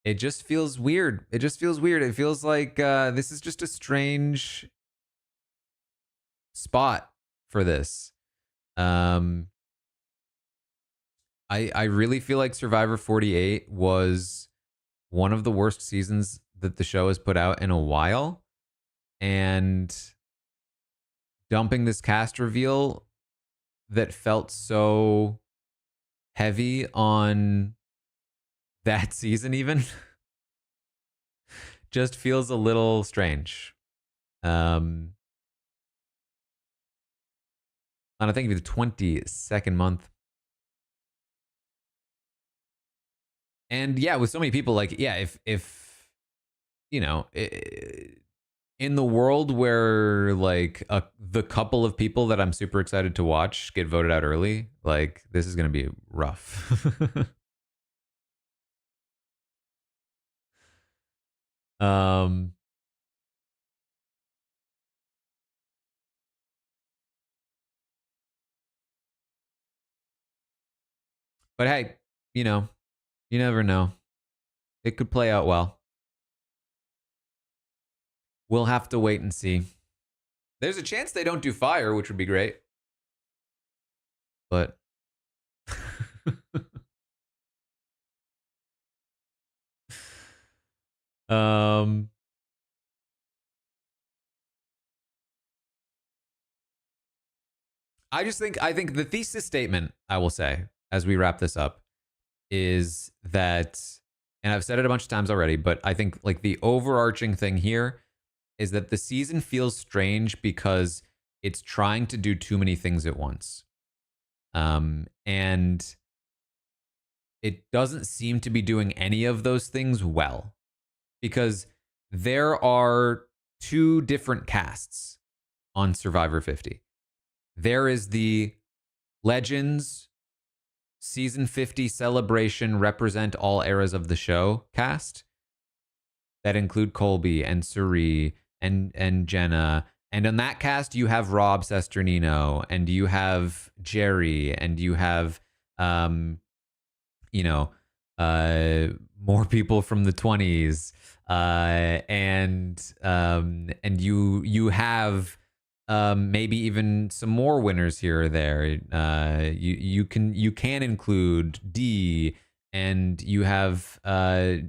it just feels weird. It just feels weird. It feels like this is just a strange spot for this. I really feel like Survivor 48 was one of the worst seasons that the show has put out in a while, and dumping this cast reveal that felt so heavy on that season even just feels a little strange. And I think it'd be the 22nd month. And yeah, with so many people, like, yeah, if you know, in the world where like the couple of people that I'm super excited to watch get voted out early, like this is gonna be rough. um but hey, you know, you never know. It could play out well. We'll have to wait and see. There's a chance they don't do fire, which would be great. But um I think the thesis statement I will say as we wrap this up is that, and I've said it a bunch of times already, but I think like the overarching thing here is that the season feels strange because it's trying to do too many things at once. And it doesn't seem to be doing any of those things well, because there are two different casts on Survivor 50. There is the Legends Season 50 Celebration Represent All Eras of the Show cast that include Colby and Suri and Jenna. And on that cast, you have Rob Sesternino, and you have Jerry, and you have, you know, more people from the 20s, and you have maybe even some more winners here or there. You can include D, and you have I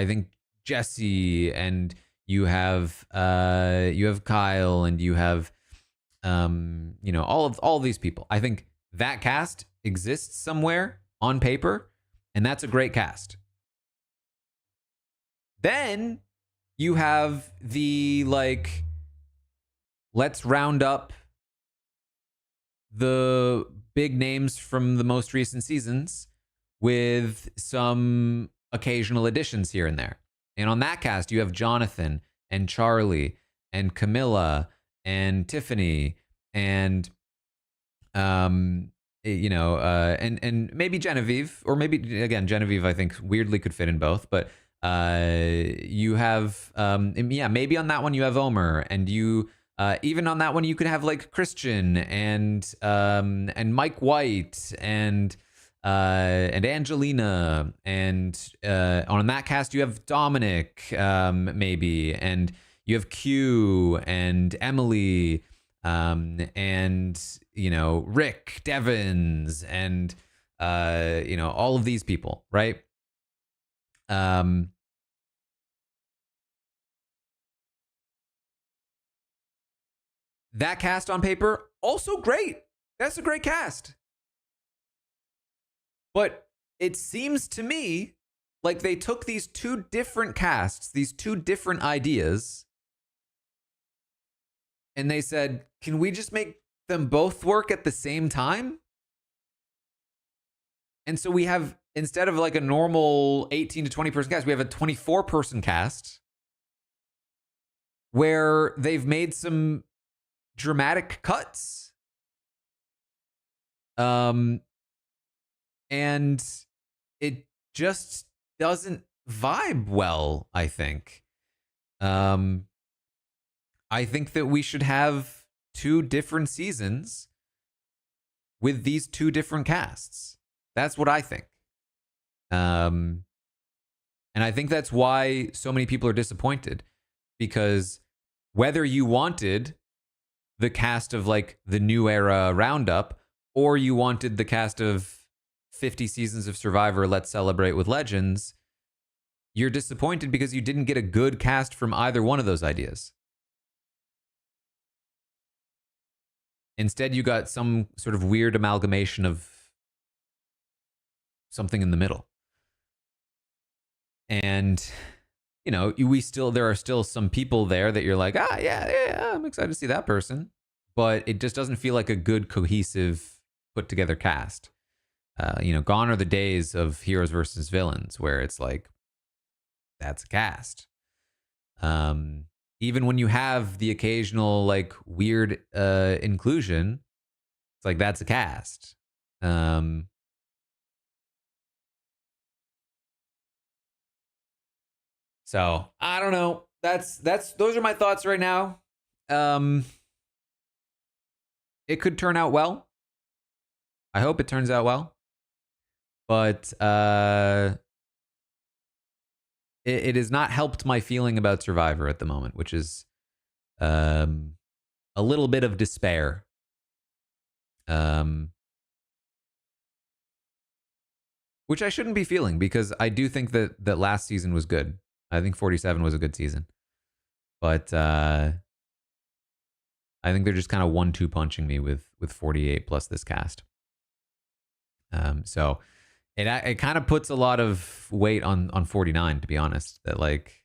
think Jesse, and you have Kyle, and you have all of these people. I think that cast exists somewhere on paper, and that's a great cast. Then you have the like, let's round up the big names from the most recent seasons with some occasional additions here and there. And on that cast, you have Jonathan and Charlie and Camilla and Tiffany and and maybe Genevieve, or maybe again Genevieve I think weirdly could fit in both, but you have maybe on that one you have Omer, and you even on that one you could have like Christian and Mike White and Angelina, and on that cast you have Dominic, maybe, and you have Q and Emily, and Rick Devins, and all of these people, right? That cast on paper also great. That's a great cast. But it seems to me like they took these two different casts, these two different ideas, and they said, can we just make them both work at the same time? And so we have, instead of like a normal 18 to 20 person cast, we have a 24 person cast where they've made some dramatic cuts. And it just doesn't vibe well, I think. I think that we should have two different seasons with these two different casts. That's what I think. And I think that's why so many people are disappointed, because whether you wanted the cast of like the New Era Roundup or you wanted the cast of 50 seasons of Survivor Let's Celebrate with Legends, you're disappointed because you didn't get a good cast from either one of those ideas. Instead, you got some sort of weird amalgamation of something in the middle. And, you know, there are still some people there that you're like, yeah, I'm excited to see that person. But it just doesn't feel like a good, cohesive, put together cast. Gone are the days of heroes versus villains where it's like, that's a cast. Even when you have the occasional like weird inclusion, it's like, that's a cast. So I don't know. Those are my thoughts right now. It could turn out well. I hope it turns out well. But it has not helped my feeling about Survivor at the moment, which is a little bit of despair. Which I shouldn't be feeling, because I do think that last season was good. I think 47 was a good season. But I think they're just kind of 1-2 punching me with 48 plus this cast. So it kind of puts a lot of weight on 49, to be honest. That like,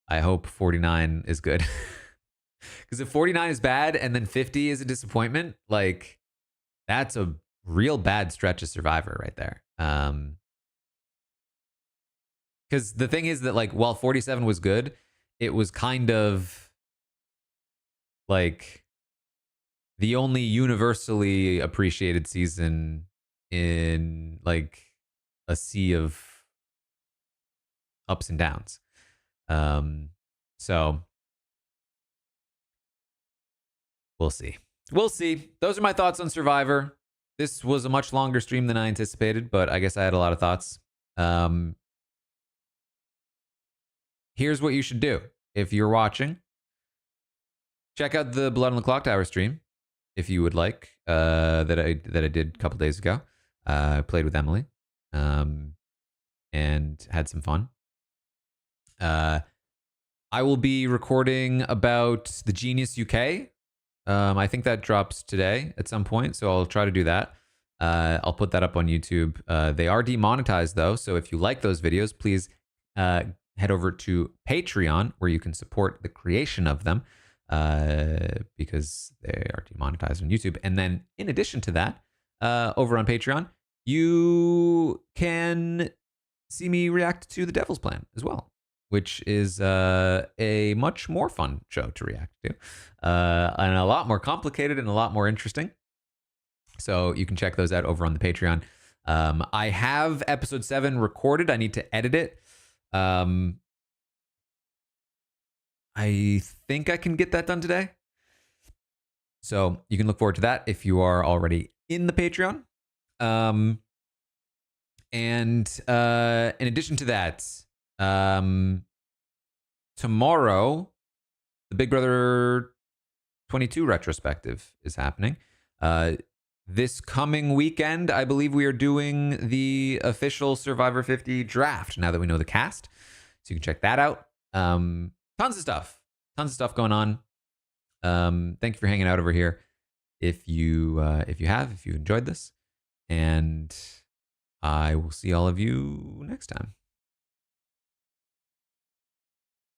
I hope 49 is good. Because if 49 is bad and then 50 is a disappointment, like, that's a real bad stretch of Survivor right there. Because the thing is that, like, while 47 was good, it was kind of like the only universally appreciated season in like a sea of ups and downs. So we'll see. Those are my thoughts on Survivor. This was a much longer stream than I anticipated, but I guess I had a lot of thoughts. Here's what you should do if you're watching. Check out the Blood on the Clock Tower stream if you would like, that I did a couple days ago. I played with Emily and had some fun. I will be recording about the Genius UK. I think that drops today at some point, so I'll try to do that. I'll put that up on YouTube. They are demonetized, though, so if you like those videos, please head over to Patreon, where you can support the creation of them, because they are demonetized on YouTube. And then, in addition to that, over on Patreon, you can see me react to The Devil's Plan as well, which is a much more fun show to react to, and a lot more complicated and a lot more interesting. So you can check those out over on the Patreon. I have episode 7 recorded. I need to edit it. I think I can get that done today. So you can look forward to that if you are already in the Patreon. And in addition to that, tomorrow, the Big Brother 22 retrospective is happening. This coming weekend, I believe we are doing the official Survivor 50 draft, now that we know the cast. So you can check that out. Tons of stuff going on. Thank you for hanging out over here. If you enjoyed this, and I will see all of you next time.